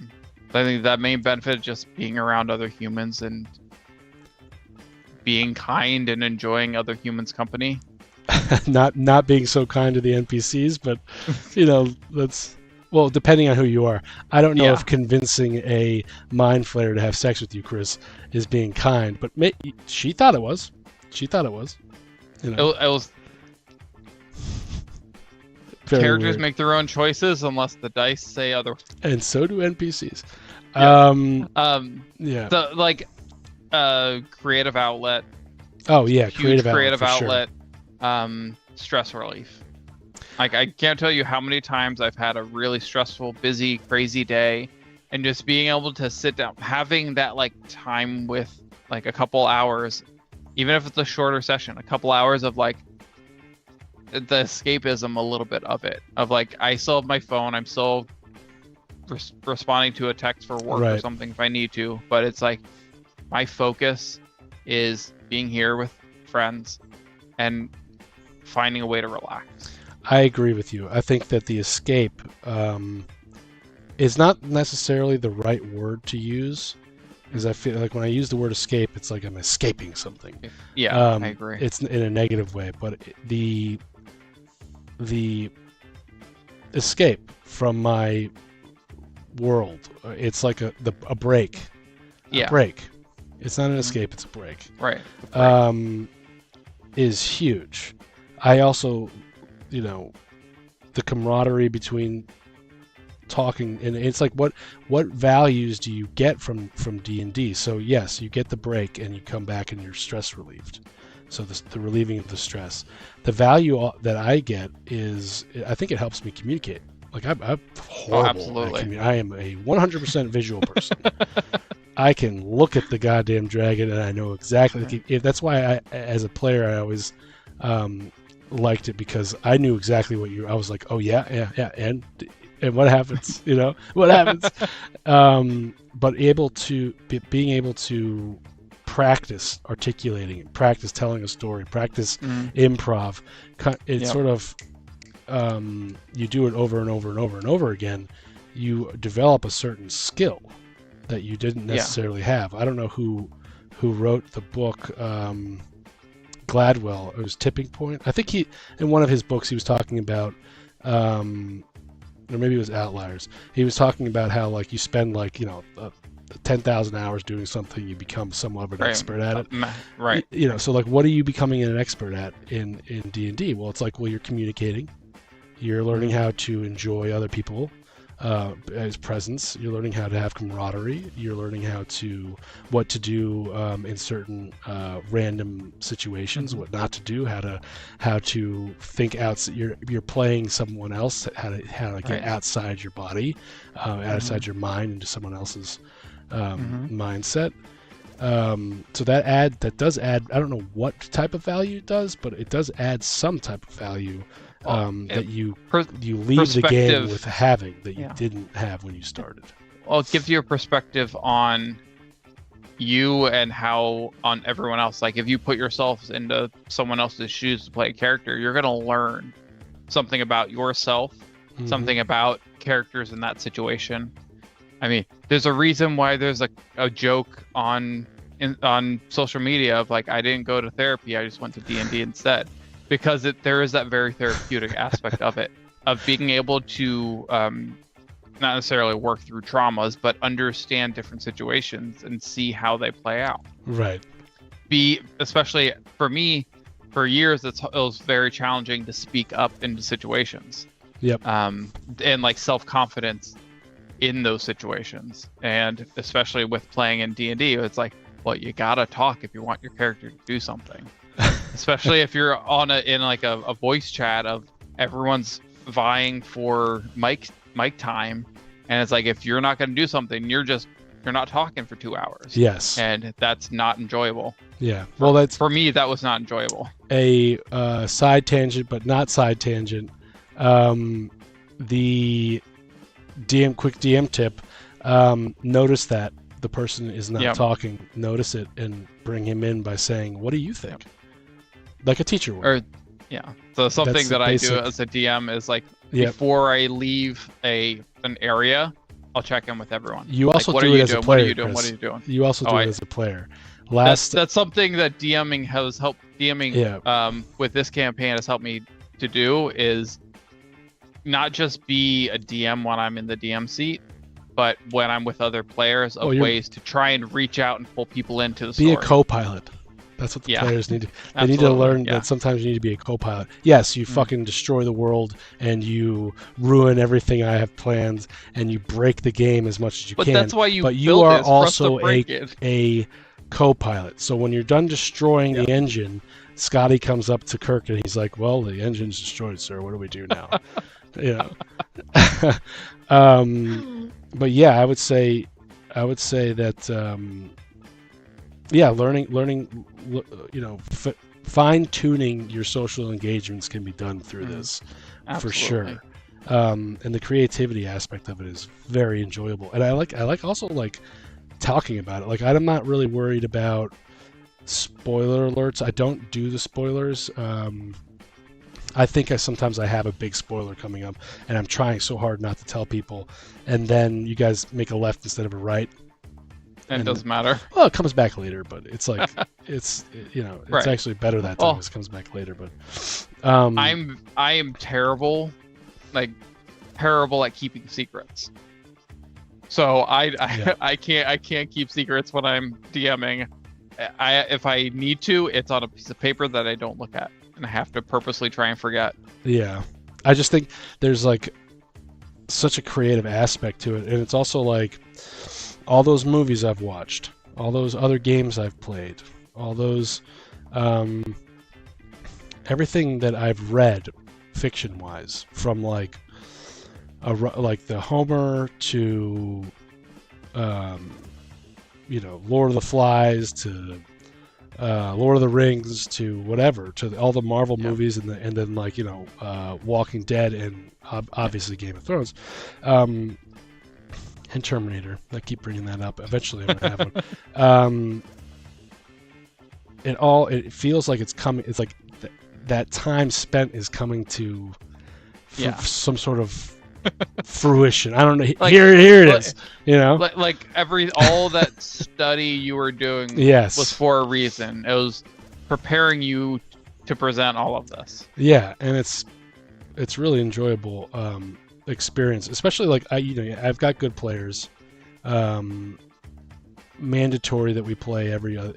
Speaker 1: think that main benefit is just being around other humans and being kind and enjoying other humans' company.
Speaker 2: not being so kind to the NPCs, but that's, well, depending on who you are. I don't know if convincing a mind flayer to have sex with you, Chris, is being kind, but she thought it was. She thought it was.
Speaker 1: It was.
Speaker 2: Very
Speaker 1: characters
Speaker 2: weird.
Speaker 1: make their own choices unless the dice say otherwise.
Speaker 2: And so do NPCs.
Speaker 1: Yeah. The creative outlet.
Speaker 2: Oh yeah,
Speaker 1: Huge creative
Speaker 2: outlet.
Speaker 1: Sure. Stress relief. Like, I can't tell you how many times I've had a really stressful, busy, crazy day, and just being able to sit down, having that like time with like a couple hours, even if it's a shorter session, a couple hours of like the escapism a little bit of it. Of like, I still have my phone. I'm still responding to a text for work or something if I need to. But it's like, my focus is being here with friends and finding a way to relax.
Speaker 2: I agree with you. I think that the escape is not necessarily the right word to use, because I feel like when I use the word escape, it's like I'm escaping something.
Speaker 1: Yeah, I agree.
Speaker 2: It's in a negative way, but the escape from my world, it's like a break.
Speaker 1: Yeah.
Speaker 2: A break. It's not an escape, it's a break.
Speaker 1: Right.
Speaker 2: Is huge. I also, the camaraderie between talking, and it's like what values do you get from D&D? So yes, you get the break and you come back and you're stress relieved. So the relieving of the stress. The value that I get is, I think it helps me communicate. Like I'm horrible.
Speaker 1: Absolutely.
Speaker 2: I am a 100% visual person. I can look at the goddamn dragon and I know exactly. That's why as a player, I always liked it, because I knew exactly what I was like, oh yeah, and what happens? What happens? But being able to practice articulating it, practice telling a story, practice improv. It's sort of you do it over and over and over and over again. You develop a certain skill that you didn't necessarily have. I don't know who wrote the book. Gladwell. It was Tipping Point. I think in one of his books he was talking about, or maybe it was Outliers. He was talking about how like you spend 10,000 hours doing something, you become somewhat of an expert at it.
Speaker 1: Right.
Speaker 2: So like, what are you becoming an expert at in D&D? Well, it's like, you're communicating. You're learning how to enjoy other people as presence. You're learning how to have camaraderie. You're learning what to do in certain random situations, what not to do, how to think outside. You're playing someone else, how to get outside your body, outside your mind, into someone else's mindset. So that does add. I don't know what type of value it does, but it does add some type of value. That you leave the game with having that you didn't have when you started.
Speaker 1: Well, it gives you a perspective on you and how on everyone else. Like if you put yourself into someone else's shoes to play a character, you're gonna learn something about yourself, something about characters in that situation. I mean, there's a reason why there's a joke on social media of like, I didn't go to therapy, I just went to D&D instead. Because there is that very therapeutic aspect of it, of being able to not necessarily work through traumas, but understand different situations and see how they play out.
Speaker 2: Right.
Speaker 1: Especially for me, for years, it was very challenging to speak up into situations.
Speaker 2: Yep.
Speaker 1: And like self-confidence in those situations, and especially with playing in D&D, it's like, well, you gotta talk if you want your character to do something. Especially if you're in a voice chat of everyone's vying for mic time, and it's like, if you're not going to do something, you're not talking for 2 hours.
Speaker 2: Yes.
Speaker 1: And that's not enjoyable.
Speaker 2: Yeah. Well,
Speaker 1: for me, that was not enjoyable.
Speaker 2: A side tangent, but not side tangent. The quick DM tip. Notice that the person is not talking. Notice it and bring him in by saying, "What do you think?" Like a teacher would.
Speaker 1: So something that I do as a DM is like, before I leave an area, I'll check in with everyone.
Speaker 2: You also
Speaker 1: do
Speaker 2: it as a player.
Speaker 1: What are you doing? What are you doing?
Speaker 2: You also do it as a player.
Speaker 1: That's something that DMing has helped. With this campaign has helped me to do, is not just be a DM when I'm in the DM seat, but when I'm with other players, ways to try and reach out and pull people into the story.
Speaker 2: Be a co-pilot. That's what the players need to. They need to learn that sometimes you need to be a co-pilot. Yes, you fucking destroy the world and you ruin everything I have planned and you break the game as much as you can.
Speaker 1: But that's why
Speaker 2: you are also a co-pilot. So when you're done destroying the engine, Scotty comes up to Kirk and he's like, "Well, the engine's destroyed, sir. What do we do now?" But yeah, I would say that learning, fine-tuning your social engagements can be done through this.
Speaker 1: Absolutely.
Speaker 2: For sure. And the creativity aspect of it is very enjoyable, and I like also like talking about it. Like, I'm not really worried about spoiler alerts. I don't do the spoilers. I think sometimes I have a big spoiler coming up, and I'm trying so hard not to tell people, and then you guys make a left instead of a right.
Speaker 1: And it doesn't matter.
Speaker 2: Well, it comes back later, but it's like it's
Speaker 1: Right.
Speaker 2: actually better that time.
Speaker 1: Oh.
Speaker 2: It comes back later, but
Speaker 1: I am terrible, like terrible at keeping secrets. So I can't keep secrets when I'm DMing. If I need to, it's on a piece of paper that I don't look at, and I have to purposely try and forget.
Speaker 2: Yeah, I just think there's like such a creative aspect to it, and it's also like all those movies I've watched, all those other games I've played, all those everything that I've read fiction-wise, from like the Homer to Lord of the Flies to Lord of the Rings to whatever, to all the Marvel movies, and then like Walking Dead, and obviously Game of Thrones, and Terminator. I keep bringing that up. Eventually I'm gonna have one. It feels like it's coming. It's like that time spent is coming to some sort of fruition. I don't know.
Speaker 1: Like,
Speaker 2: here it is.
Speaker 1: Like all that study you were doing was for a reason. It was preparing you to present all of this.
Speaker 2: Yeah, and it's really enjoyable experience, especially like I've got good players. Mandatory that we play every other.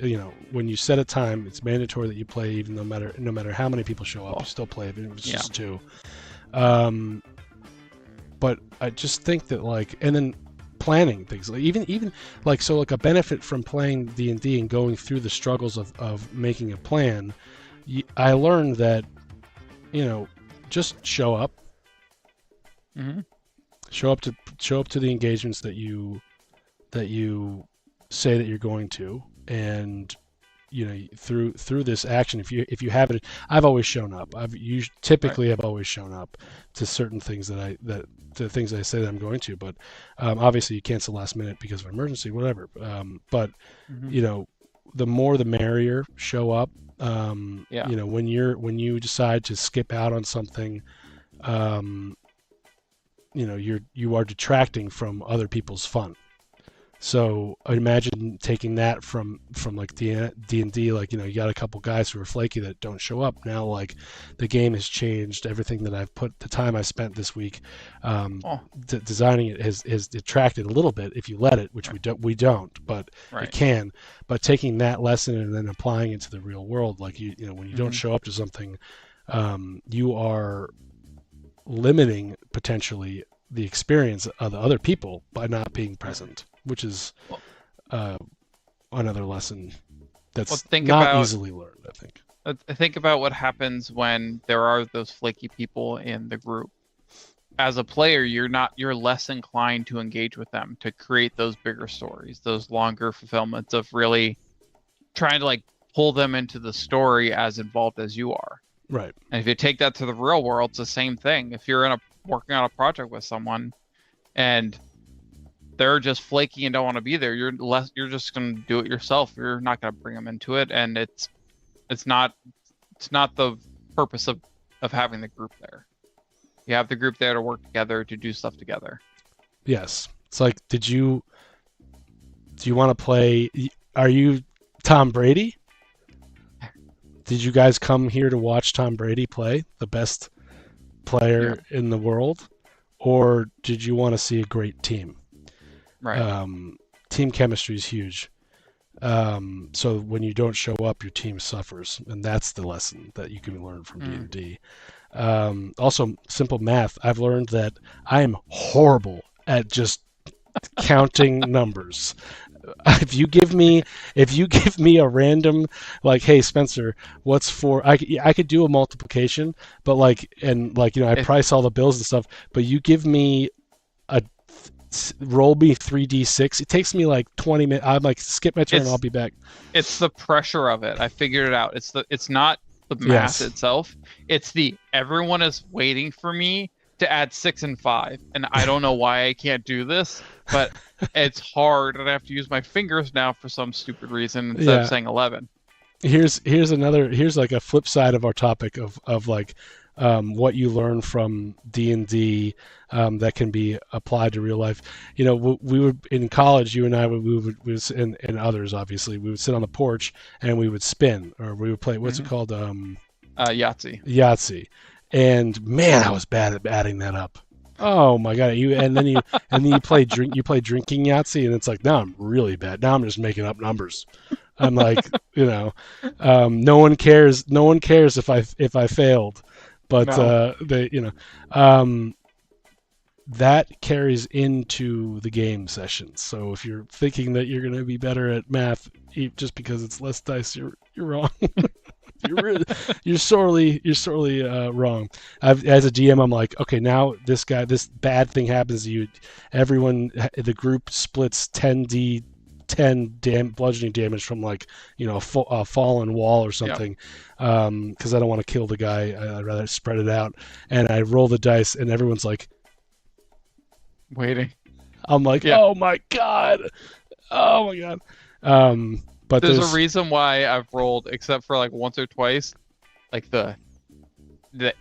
Speaker 2: When you set a time, it's mandatory that you play, even no matter how many people show up. You still play, even if it's just two. But I just think that and then planning things, like even like, so like a benefit from playing D&D and going through the struggles of making a plan, I learned that just show up.
Speaker 1: Mm-hmm.
Speaker 2: Show up to the engagements that you say that you're going to, and through this action, if you haven't, I've always shown up. I've always shown up to certain things the things I say that I'm going to, but obviously you cancel last minute because of emergency, whatever. But the more the merrier. Show up. When you decide to skip out on something, you are detracting from other people's fun. So I imagine taking that from like D&D, like you got a couple guys who are flaky that don't show up. Now like the game has changed. Everything that I've put, the time I spent this week designing it has detracted a little bit if you let it, which we don't, but it can. But taking that lesson and then applying it to the real world, like when you don't show up to something, you are limiting potentially the experience of the other people by not being present, which is another lesson that's not easily learned, I think.
Speaker 1: Think about what happens when there are those flaky people in the group. As a player, you're less inclined to engage with them, to create those bigger stories, those longer fulfillments of really trying to like pull them into the story as involved as you are.
Speaker 2: Right.
Speaker 1: And if you take that to the real world, it's the same thing. If you're working on a project with someone and they're just flaky and don't want to be there, you're just going to do it yourself. You're not going to bring them into it, and it's not the purpose of having the group there. You have the group there to work together, to do stuff together.
Speaker 2: Yes. It's like, do you want to play? Are you Tom Brady? Did you guys come here to watch Tom Brady play, the best player in the world, or did you want to see a great team?
Speaker 1: Right.
Speaker 2: Team chemistry is huge. So when you don't show up, your team suffers, and that's the lesson that you can learn from D&D. Also, simple math. I've learned that I am horrible at just counting numbers. If you give me a random, like, hey Spencer, what's for? I could do a multiplication, but I price all the bills and stuff. But you give me roll me 3d6. It takes me like 20 minutes. I'm like, skip my turn.
Speaker 1: It's-
Speaker 2: I'll be back.
Speaker 1: It's the pressure of it. I figured it out. It's not the math itself. It's the everyone is waiting for me to add 6 and 5, and I don't know why I can't do this, but it's hard, and I have to use my fingers now for some stupid reason instead of saying 11.
Speaker 2: Here's like a flip side of our topic of like what you learn from D&D that can be applied to real life. You know, we would in college, you and I we would and others obviously, we would sit on the porch and we would spin, or we would play what's it called, Yahtzee. And man, I was bad at adding that up. Oh my god! And then you play drinking Yahtzee, and it's like, now I'm really bad. Now I'm just making up numbers. I'm like, no one cares. No one cares if I failed, but that carries into the game sessions. So if you're thinking that you're going to be better at math just because it's less dice, you're wrong. You're sorely wrong. As a GM, I'm like, okay, now this bad thing happens to you. Everyone, the group splits 10 bludgeoning damage from like, a fallen wall or something, because I don't want to kill the guy. I'd rather spread it out. And I roll the dice, and everyone's like
Speaker 1: waiting.
Speaker 2: I'm like, oh my god. But
Speaker 1: there's a reason why I've rolled, except for like once or twice, like the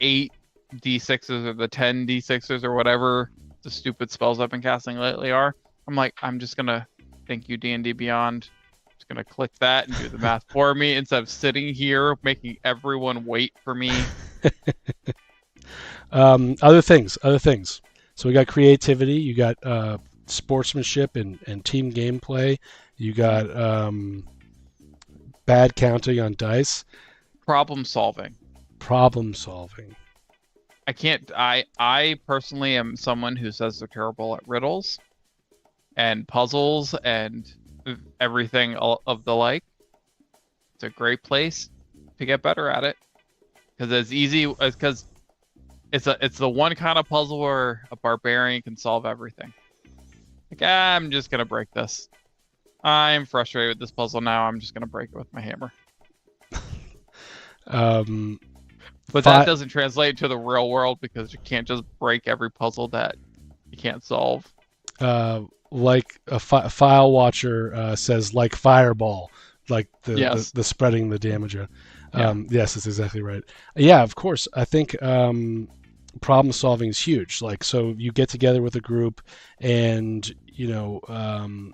Speaker 1: 8 d6s or the 10 d6s or whatever the stupid spells I've been casting lately are. I'm like, I'm just gonna thank you D&D Beyond. I'm just gonna click that and do the math for me instead of sitting here making everyone wait for me.
Speaker 2: Other things. So we got creativity. You got sportsmanship and team gameplay. You got bad counting on dice.
Speaker 1: Problem solving. I personally am someone who says they're terrible at riddles and puzzles and everything of the like. It's a great place to get better at it because it's the one kind of puzzle where a barbarian can solve everything. Like, I'm just gonna break this. I'm frustrated with this puzzle now. I'm just gonna break it with my hammer. But that doesn't translate to the real world because you can't just break every puzzle that you can't solve.
Speaker 2: Like a file watcher says, like fireball, like the spreading the damage. Yes, that's exactly right. Yeah, of course. I think problem solving is huge. Like, so you get together with a group, and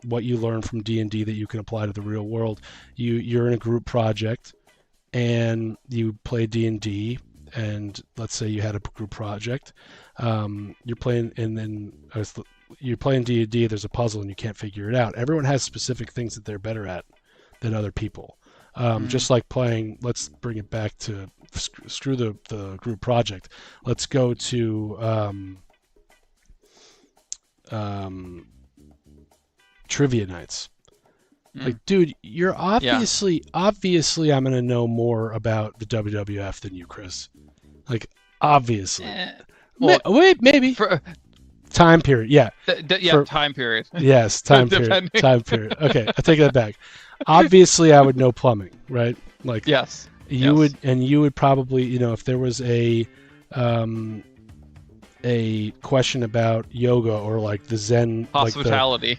Speaker 2: what you learn from D&D that you can apply to the real world. You're in a group project, and you play D&D, and let's say you had a group project. You're playing, and then you're playing D&D. There's a puzzle, and you can't figure it out. Everyone has specific things that they're better at than other people. Just like playing, let's bring it back to screw the group project. Let's go to trivia nights. Like, dude, you're obviously I'm gonna know more about the WWF than you, Chris. Like, obviously. Wait, maybe. Time period, yeah.
Speaker 1: Time period.
Speaker 2: Yes, time period. Time period. Okay, I take that back. Obviously, I would know plumbing, right? Like,
Speaker 1: yes.
Speaker 2: You would probably, if there was a question about yoga or like the Zen,
Speaker 1: hospitality,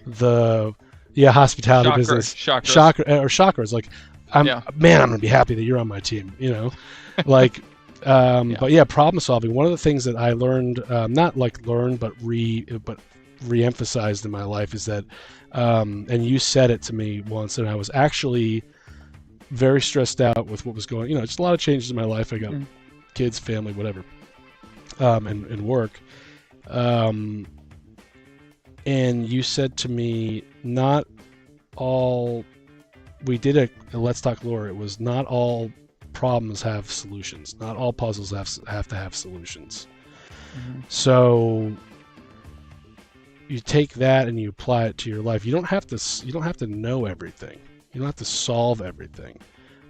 Speaker 2: hospitality business, chakras. Like, I'm gonna be happy that you're on my team. Like, but yeah, problem solving. One of the things that I learned, not like learned, but re-emphasized in my life is that, and you said it to me once, and I was actually very stressed out with what was going. Just a lot of changes in my life. I got kids, family, whatever, and work. And you said to me, not all. We did a Let's Talk Lore. It was not all problems have solutions. Not all puzzles have to have solutions. So you take that and you apply it to your life. You don't have to know everything. You don't have to solve everything.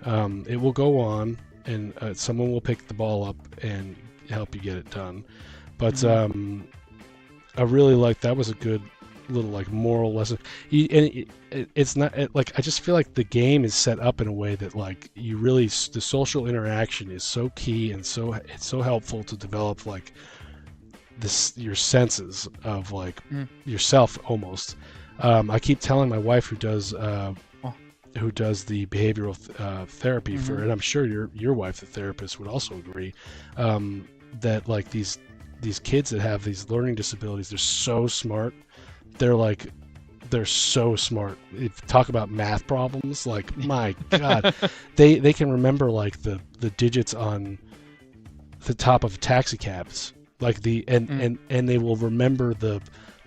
Speaker 2: It will go on, and someone will pick the ball up and help you get it done. But I really like that. Was a good little like moral lesson. It's not like, I just feel like the game is set up in a way that like you really, the social interaction is so key, and it's so helpful to develop like your senses of like yourself almost. I keep telling my wife, who does the behavioral therapy for, and I'm sure your wife, the therapist, would also agree, that like these kids that have these learning disabilities, they're so smart. They're so smart. If talk about math problems, like my God, they can remember like the digits on the top of taxi cabs, like and they will remember the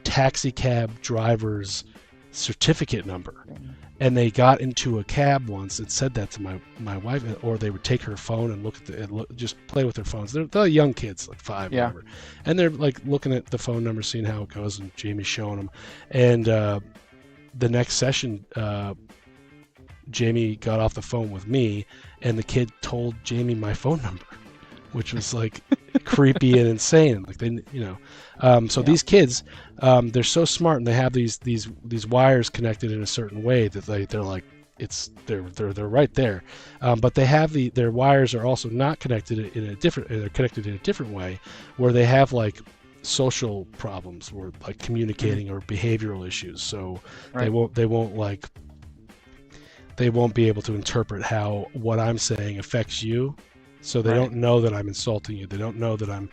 Speaker 2: taxi cab driver's certificate number. And they got into a cab once and said that to my wife, or they would take her phone and just play with their phones. They're young kids, like 5, whatever. And they're like looking at the phone number, seeing how it goes, and Jamie's showing them. And the next session, Jamie got off the phone with me, and the kid told Jamie my phone number, which was like creepy and insane. Like these kids, they're so smart, and they have these wires connected in a certain way that they're like, they're right there. But they have their wires are also not connected they're connected in a different way, where they have like social problems, or like communicating or behavioral issues. So they won't be able to interpret how what I'm saying affects you. So they don't know that I'm insulting you. They don't know that I'm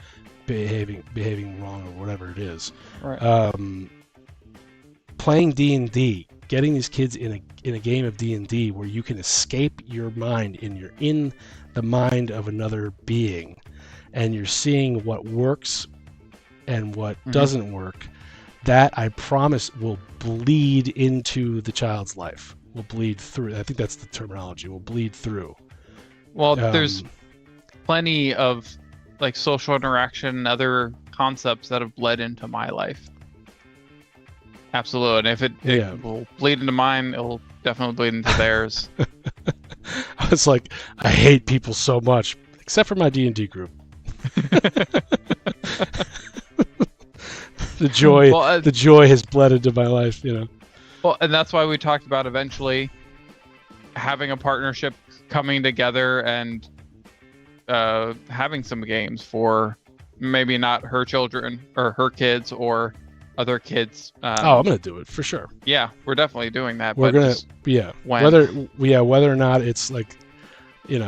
Speaker 2: behaving wrong, or whatever it is. Playing D&D, getting these kids in a game of D&D where you can escape your mind, and you're in the mind of another being, and you're seeing what works and what doesn't work. That, I promise, will bleed into the child's life. Will bleed through. I think that's the terminology. Will bleed through.
Speaker 1: Well, there's plenty of like social interaction and other concepts that have bled into my life. Absolutely. And if it will bleed into mine, it'll definitely bleed into theirs.
Speaker 2: I was like, I hate people so much, except for my D&D group. The joy has bled into my life,
Speaker 1: Well, and that's why we talked about eventually having a partnership, coming together, and having some games for maybe not her children or her kids or other kids.
Speaker 2: I'm gonna do it for sure.
Speaker 1: Yeah, we're definitely doing that.
Speaker 2: We're gonna, whether or not it's like, I'm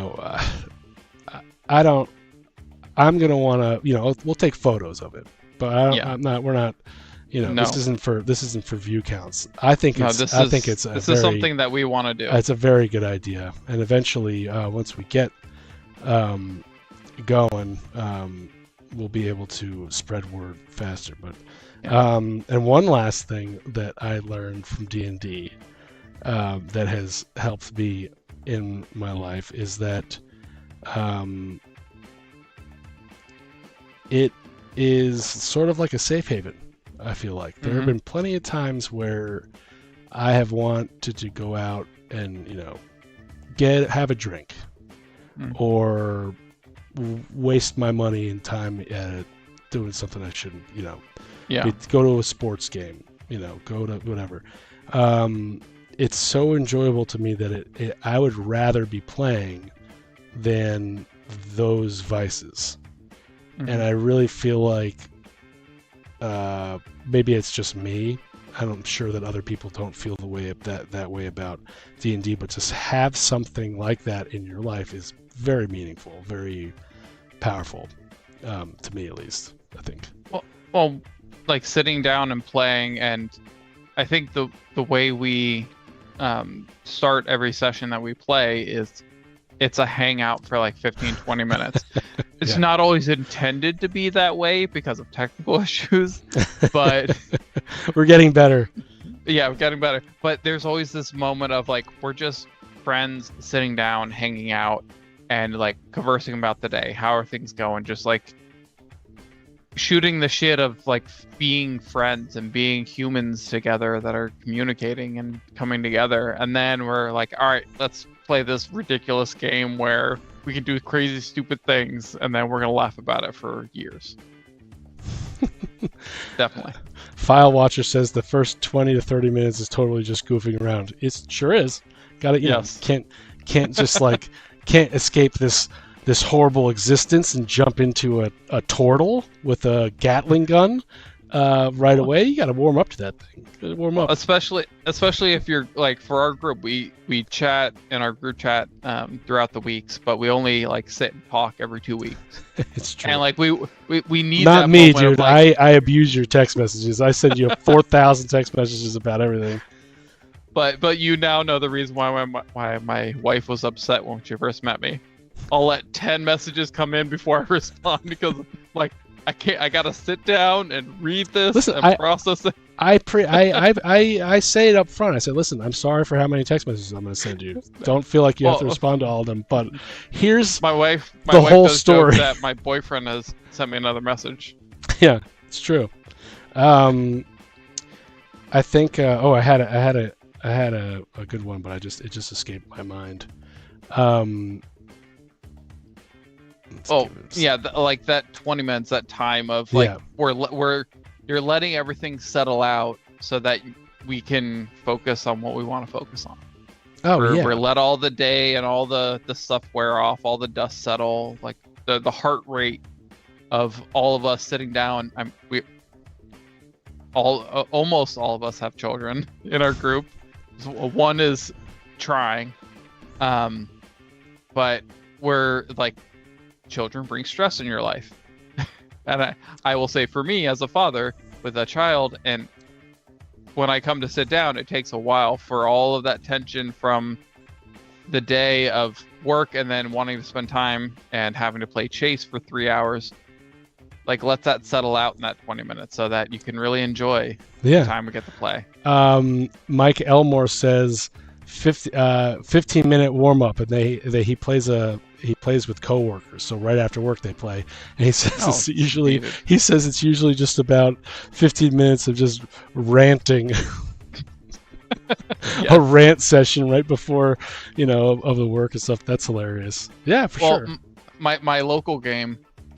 Speaker 2: gonna want to, we'll take photos of it, but we're not. This isn't for view counts. I think this is something that we want to do. It's a very good idea, and eventually, once we get going, we'll be able to spread word faster. But and one last thing that I learned from D&D that has helped me in my life is that it is sort of like a safe haven. I feel like there have been plenty of times where I have wanted to go out and have a drink, or waste my money and time doing something I shouldn't. Go to a sports game. Go to whatever. It's so enjoyable to me that I would rather be playing than those vices, and I really feel like. Maybe it's just me. I'm sure that other people don't feel the way that way about D&D, but just have something like that in your life is very meaningful, very powerful, to me at least, I think.
Speaker 1: Well, like sitting down and playing, and I think the way we start every session that we play is it's a hangout for like 15-20 minutes. It's not always intended to be that way because of technical issues, but
Speaker 2: we're getting better.
Speaker 1: Yeah, we're getting better. But there's always this moment of like, we're just friends sitting down, hanging out, and like conversing about the day. How are things going? Just like shooting the shit of like being friends and being humans together that are communicating and coming together. And then we're like, all right, let's play this ridiculous game where we can do crazy, stupid things, and then we're gonna laugh about it for years. Definitely.
Speaker 2: File Watcher says the first 20 to 30 minutes is totally just goofing around. It sure is. Got it.
Speaker 1: Yes.
Speaker 2: Can't just like can't escape this horrible existence and jump into a turtle with a Gatling gun right away. You got to warm up to that thing. Warm up.
Speaker 1: Especially if you're like, for our group, we chat in our group chat throughout the weeks, but we only like sit and talk every 2 weeks.
Speaker 2: It's true.
Speaker 1: And like we need
Speaker 2: not
Speaker 1: that
Speaker 2: me,
Speaker 1: moment
Speaker 2: dude.
Speaker 1: of, like,
Speaker 2: I abuse your text messages. I send you 4,000 text messages about everything.
Speaker 1: But you now know the reason why my wife was upset when she first met me. I'll let 10 messages come in before I respond because like I gotta sit down and read this and process it.
Speaker 2: I say it up front. I said, listen, I'm sorry for how many text messages I'm going to send you. Don't feel like you have to respond to all of them. But here's
Speaker 1: my wife
Speaker 2: whole
Speaker 1: does
Speaker 2: story.
Speaker 1: Joke that my boyfriend has sent me another message.
Speaker 2: Yeah, it's true. I think. I had a good one, but it just escaped my mind.
Speaker 1: Like that 20 minutes, that time of like where you're letting everything settle out so that we can focus on what we want to focus on. We're let all the day and all the stuff wear off, all the dust settle, like the heart rate of all of us sitting down. Almost all of us have children in our group. One is trying, but we're like, children bring stress in your life. And I will say, for me as a father with a child, and when I come to sit down, it takes a while for all of that tension from the day of work and then wanting to spend time and having to play chase for 3 hours. Like, let that settle out in that 20 minutes so that you can really enjoy the time we get to play.
Speaker 2: Mike Elmore says 15-minute warm up, and he plays with coworkers. So right after work they play, and he says it's usually just about 15 minutes of just ranting. A rant session right before of the work and stuff. That's hilarious. Yeah, for sure.
Speaker 1: My local game.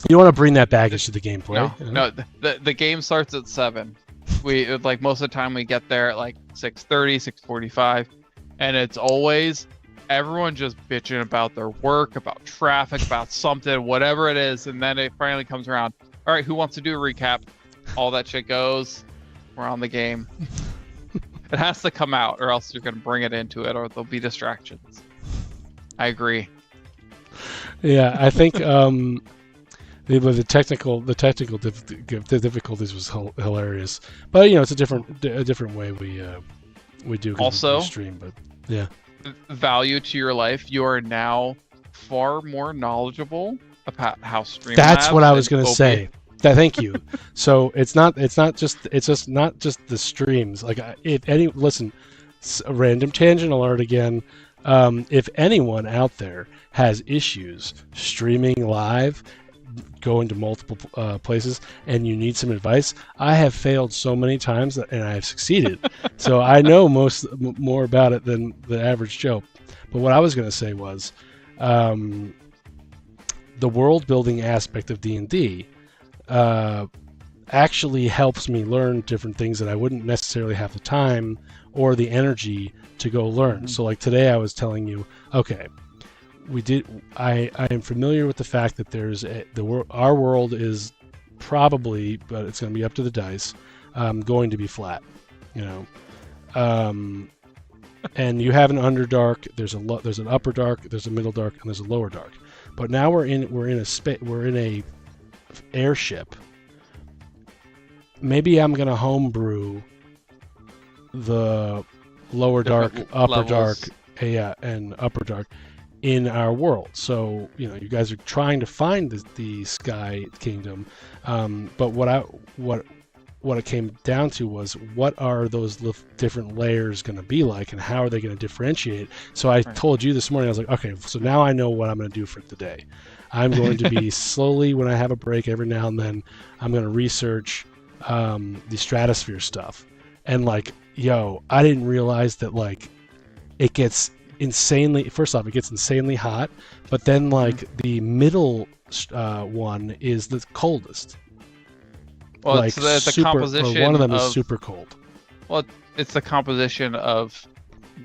Speaker 2: You want to bring that baggage to the gameplay?
Speaker 1: No. The game starts at 7. We like most of the time we get there at like 6:30, 6:45, and it's always everyone just bitching about their work, about traffic, about something, whatever it is, and then it finally comes around. All right, who wants to do a recap? All that shit goes. We're on the game. It has to come out, or else you're going to bring it into it, or there'll be distractions. I agree.
Speaker 2: Yeah, I think the technical difficulties was hilarious, but it's a different way we do
Speaker 1: also
Speaker 2: stream, but yeah.
Speaker 1: Value to your life. You are now far more knowledgeable about how Streamlabs.
Speaker 2: That's what I was going to say. Thank you. So it's not just the streams. Like listen, a random tangent alert again. If anyone out there has issues streaming live, going to multiple places, and you need some advice, I have failed so many times and I have succeeded. So I know more about it than the average Joe. But what I was going to say was the world building aspect of D&D actually helps me learn different things that I wouldn't necessarily have the time or the energy to go learn. Mm-hmm. So like today I was telling you, okay, I am familiar with the fact that our world is probably, but it's going to be up to the dice, going to be flat, and you have an Underdark. There's an Upper Dark, there's a Middle Dark, and there's a Lower Dark. But now we're in a airship. Maybe I'm going to homebrew the Lower Dark, Upper Dark, and Upper Dark in our world. So you guys are trying to find the Sky Kingdom, but what it came down to was, what are those different layers going to be like, and how are they going to differentiate? So I told you this morning, I was like, okay, so now I know what I'm going to do for today. I'm going to be slowly, when I have a break every now and then, I'm going to research the stratosphere stuff. And like, I didn't realize that like it gets insanely hot, but then like the middle one is the coldest.
Speaker 1: Well,
Speaker 2: like
Speaker 1: it's the
Speaker 2: super,
Speaker 1: composition
Speaker 2: or one of them
Speaker 1: of,
Speaker 2: is super cold.
Speaker 1: Well, it's the composition of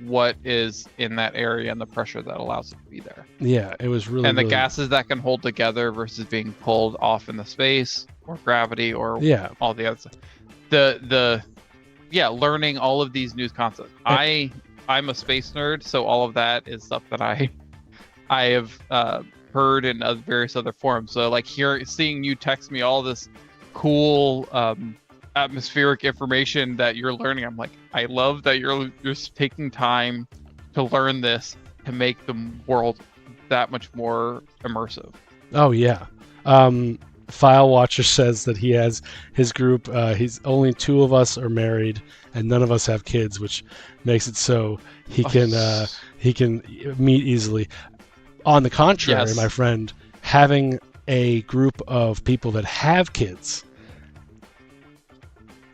Speaker 1: what is in that area and the pressure that allows it to be there.
Speaker 2: Yeah, it was really,
Speaker 1: and the
Speaker 2: really,
Speaker 1: gases that can hold together versus being pulled off in the space or gravity or
Speaker 2: yeah.
Speaker 1: all the other stuff. Learning all of these new concepts. I'm a space nerd, so all of that is stuff that I have heard in various other forums. So like seeing you text me all this cool atmospheric information that you're learning, I'm like, I love that you're taking time to learn this to make the world that much more immersive.
Speaker 2: Oh yeah. File Watcher says that he has his group. He's only 2 of us are married, and none of us have kids, which makes it so he can meet easily. On the contrary,
Speaker 1: Yes.
Speaker 2: my friend, having a group of people that have kids,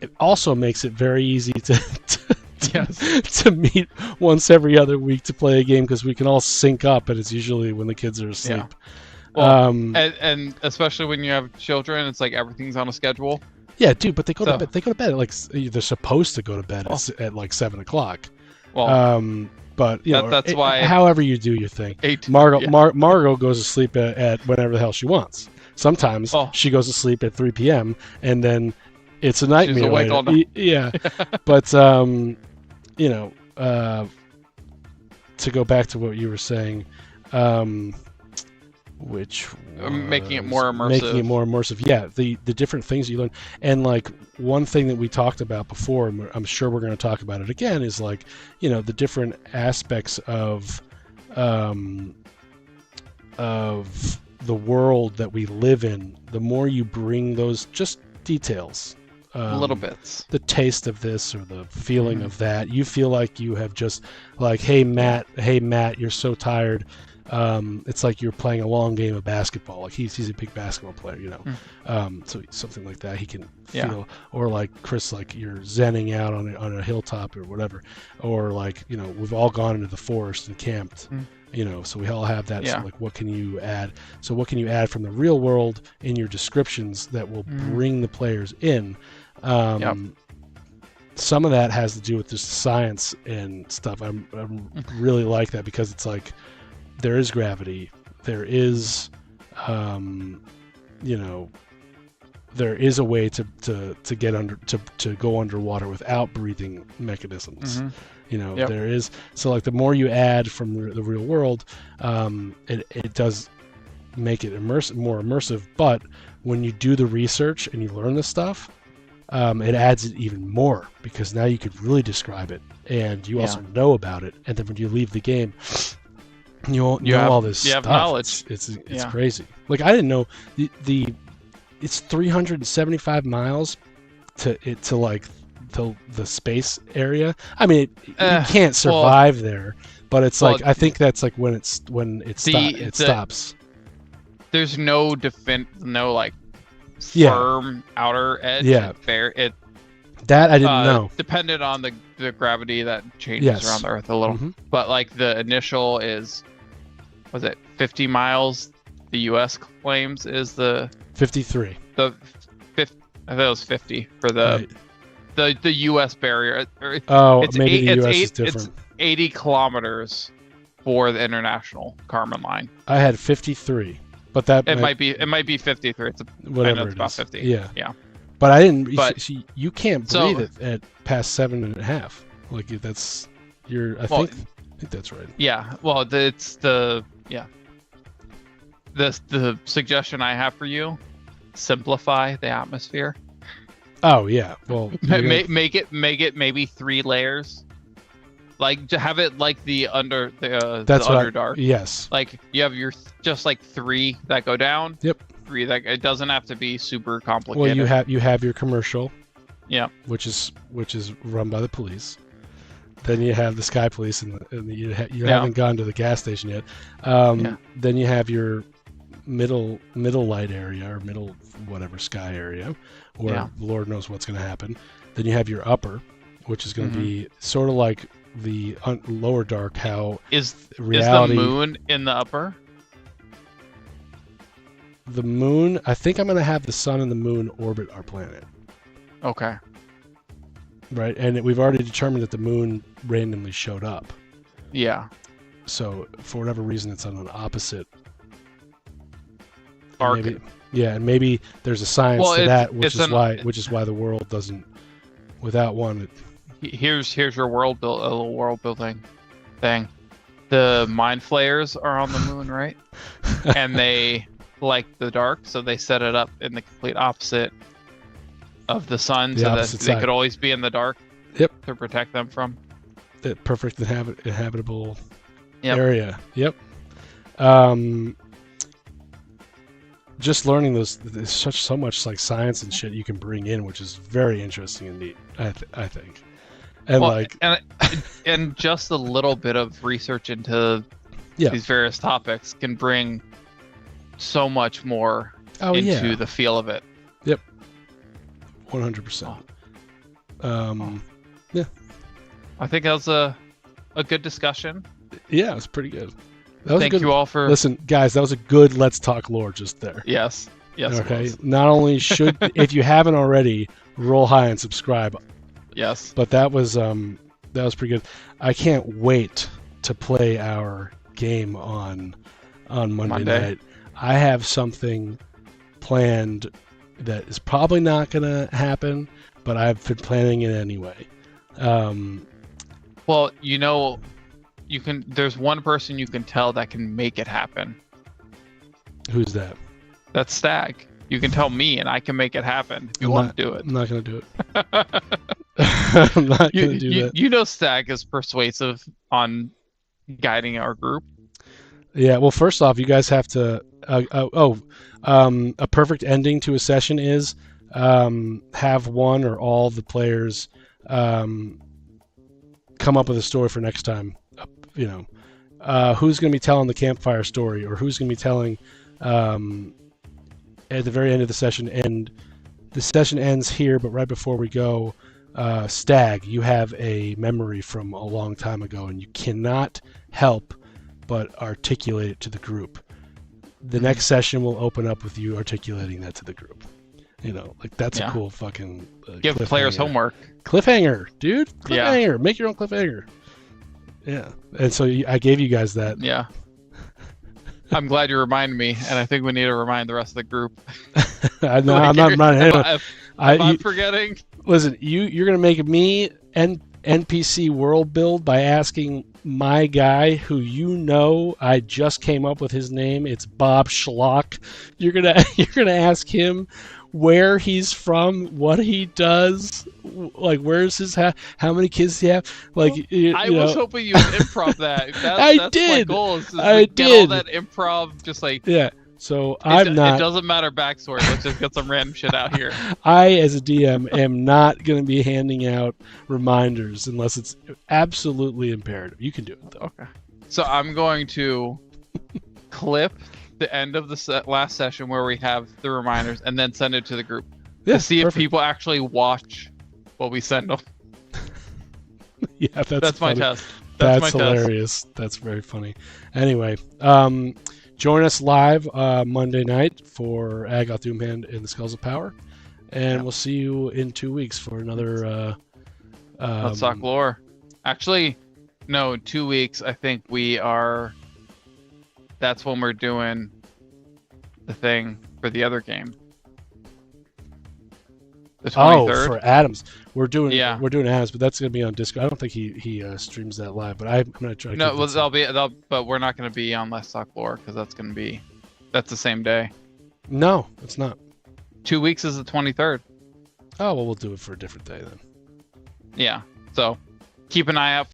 Speaker 2: it also makes it very easy to meet once every other week to play a game, because we can all sync up, and it's usually when the kids are asleep.
Speaker 1: Yeah. Well, and especially when you have children, it's like everything's on a schedule.
Speaker 2: Yeah, dude, but they go to bed. They go to bed at like they're supposed to go to bed at like 7:00.
Speaker 1: Well,
Speaker 2: but you know,
Speaker 1: that's why.
Speaker 2: However you do your thing. Margot goes to sleep at whenever the hell she wants. Sometimes she goes to sleep at 3 p.m. and then it's a nightmare.
Speaker 1: She's awake all night.
Speaker 2: Yeah, but you know, to go back to what you were saying, which
Speaker 1: making it more immersive.
Speaker 2: Making it more immersive. Yeah, the different things you learn, and like one thing that we talked about before, and I'm sure we're going to talk about it again, is like, you know, the different aspects of the world that we live in. The more you bring those just details,
Speaker 1: little bits,
Speaker 2: the taste of this or the feeling of that, you feel like you have just like, hey Matt, you're so tired. It's like you're playing a long game of basketball. Like he's a big basketball player, you know. So something like that he can feel, or like Chris, like you're zenning out on a hilltop or whatever, or like, you know, we've all gone into the forest and camped, you know. So we all have that. So like, what can you add? So what can you add from the real world in your descriptions that will bring the players in? Some of that has to do with just science and stuff. I really like that, because it's like, there is gravity, there is, you know, there is a way to get under to go underwater without breathing mechanisms. You know, there is. So like, the more you add from the real world, it does make it more immersive. But when you do the research and you learn this stuff, it adds it even more, because now you could really describe it, and you also know about it. And then when you leave the game, you know all this stuff.
Speaker 1: Have knowledge.
Speaker 2: It's crazy. Like, I didn't know it's 375 miles to like the space area. I mean, you can't survive there, but it's like, I think that's like when it stops.
Speaker 1: There's no like firm outer edge.
Speaker 2: Yeah.
Speaker 1: That
Speaker 2: I didn't know.
Speaker 1: Dependent on the gravity that changes around the Earth a little. But like, the initial was it 50 miles? The U.S. claims is the
Speaker 2: 53.
Speaker 1: I thought it was 50 for the U.S. barrier.
Speaker 2: Maybe the U.S. is different.
Speaker 1: It's 80 kilometers for the international Kármán line.
Speaker 2: I had 53, but that
Speaker 1: might be 53.
Speaker 2: Whatever
Speaker 1: it's about 50.
Speaker 2: Yeah. But I didn't.
Speaker 1: But
Speaker 2: you can't breathe at past 7.5. Like, that's I think that's right.
Speaker 1: Yeah. Well, the suggestion I have for you: simplify the atmosphere.
Speaker 2: Oh yeah. Well,
Speaker 1: make it maybe 3 layers. Like, to have it like the Underdark.
Speaker 2: Yes.
Speaker 1: Like, you have your just like 3 that go down.
Speaker 2: Yep.
Speaker 1: 3 that it doesn't have to be super complicated.
Speaker 2: Well, you have your commercial.
Speaker 1: Yeah.
Speaker 2: Which is run by the police. Then you have the Sky Police, and you haven't gone to the gas station yet. Then you have your middle light area, or middle whatever sky area, where Lord knows what's going to happen. Then you have your upper, which is going to be sort of like the lower dark. How
Speaker 1: is
Speaker 2: reality?
Speaker 1: Is the moon in the upper?
Speaker 2: the moon. I think I'm gonna have the sun and the moon orbit our planet.
Speaker 1: Okay.
Speaker 2: Right, and we've already determined that the moon randomly showed up.
Speaker 1: Yeah.
Speaker 2: So for whatever reason, it's on an opposite.
Speaker 1: Arc.
Speaker 2: And maybe there's a science
Speaker 1: Well,
Speaker 2: to
Speaker 1: it's-
Speaker 2: that, which
Speaker 1: it's
Speaker 2: is why the world doesn't. Without one,
Speaker 1: Here's your world build, a little world building thing. The mind flayers are on the moon, right? And they like the dark, so they set it up in the complete opposite of the sun,
Speaker 2: The
Speaker 1: so that
Speaker 2: opposite
Speaker 1: they
Speaker 2: side.
Speaker 1: could always be in the dark.
Speaker 2: Yep.
Speaker 1: To protect them from.
Speaker 2: the perfect inhabitable
Speaker 1: Yep.
Speaker 2: area. Yep. Just learning there's so much like science and shit you can bring in, which is very interesting and neat. I think. And
Speaker 1: Well,
Speaker 2: like,
Speaker 1: and just a little bit of research into
Speaker 2: Yeah.
Speaker 1: these various topics can bring so much more into the feel of it.
Speaker 2: 100%.
Speaker 1: I think that was a good discussion.
Speaker 2: Yeah, it was pretty good. That was
Speaker 1: Thank
Speaker 2: a good.
Speaker 1: you all for
Speaker 2: Listen, guys, that was a good Let's Talk lore just there.
Speaker 1: yes. It
Speaker 2: Okay.
Speaker 1: was.
Speaker 2: Not only should, if you haven't already, roll high and subscribe.
Speaker 1: Yes.
Speaker 2: But that was pretty good. I can't wait to play our game on Monday night. I have something planned that is probably not going to happen, but I've been planning it anyway.
Speaker 1: Well, you can. There's one person you can tell that can make it happen.
Speaker 2: Who's that?
Speaker 1: That's Stag. You can tell me, and I can make it happen if you want to do it.
Speaker 2: I'm not going to do it. I'm not going to do that.
Speaker 1: You know, Stag is persuasive on guiding our group.
Speaker 2: Yeah, well, first off, you guys have to. A perfect ending to a session is have one or all the players come up with a story for next time. Who's going to be telling the campfire story, or who's going to be telling at the very end of the session. And the session ends here, but right before we go, Stag, you have a memory from a long time ago, and you cannot help but articulate it to the group. The next session will open up with you articulating that to the group. That's a cool fucking
Speaker 1: Give players homework.
Speaker 2: Cliffhanger, dude. Cliffhanger.
Speaker 1: Yeah.
Speaker 2: Make your own cliffhanger. Yeah. And so I gave you guys that.
Speaker 1: Yeah. I'm glad you reminded me, and I think we need to remind the rest of the group.
Speaker 2: I'm not.
Speaker 1: I'm forgetting.
Speaker 2: Listen, you're gonna make me NPC world build by asking my guy, who I just came up with his name. It's Bob Schlock. You're gonna ask him where he's from, what he does, like where's his how many kids he have. Like
Speaker 1: I was hoping you would improv that.
Speaker 2: I
Speaker 1: that's
Speaker 2: did.
Speaker 1: My goal is to
Speaker 2: I
Speaker 1: get
Speaker 2: did.
Speaker 1: all that improv, just like
Speaker 2: yeah. So I'm not.
Speaker 1: It doesn't matter backstory. Let's just get some random shit out here.
Speaker 2: I, as a DM, am not going to be handing out reminders unless it's absolutely imperative. You can do it, though.
Speaker 1: Okay. So I'm going to clip the end of the last session where we have the reminders and then send it to the group to see if people actually watch what we send them.
Speaker 2: Yeah,
Speaker 1: that's my test.
Speaker 2: That's hilarious. That's very funny. Anyway, join us live Monday night for Agoth Doomhand and the Skulls of Power. And we'll see you in 2 weeks for another...
Speaker 1: Let's talk lore. Actually, no, 2 weeks. I think we are... That's when we're doing the thing for the other game. The 23rd.
Speaker 2: Oh, for Adams. We're doing Adams, but that's going to be on Discord. I don't think he streams that live, but I'm going to try to...
Speaker 1: No, but we're not going to be on Let's Talk Lore, because that's the same day.
Speaker 2: No, it's not.
Speaker 1: 2 weeks is the 23rd.
Speaker 2: Oh, well, we'll do it for a different day then.
Speaker 1: Yeah, so keep an eye out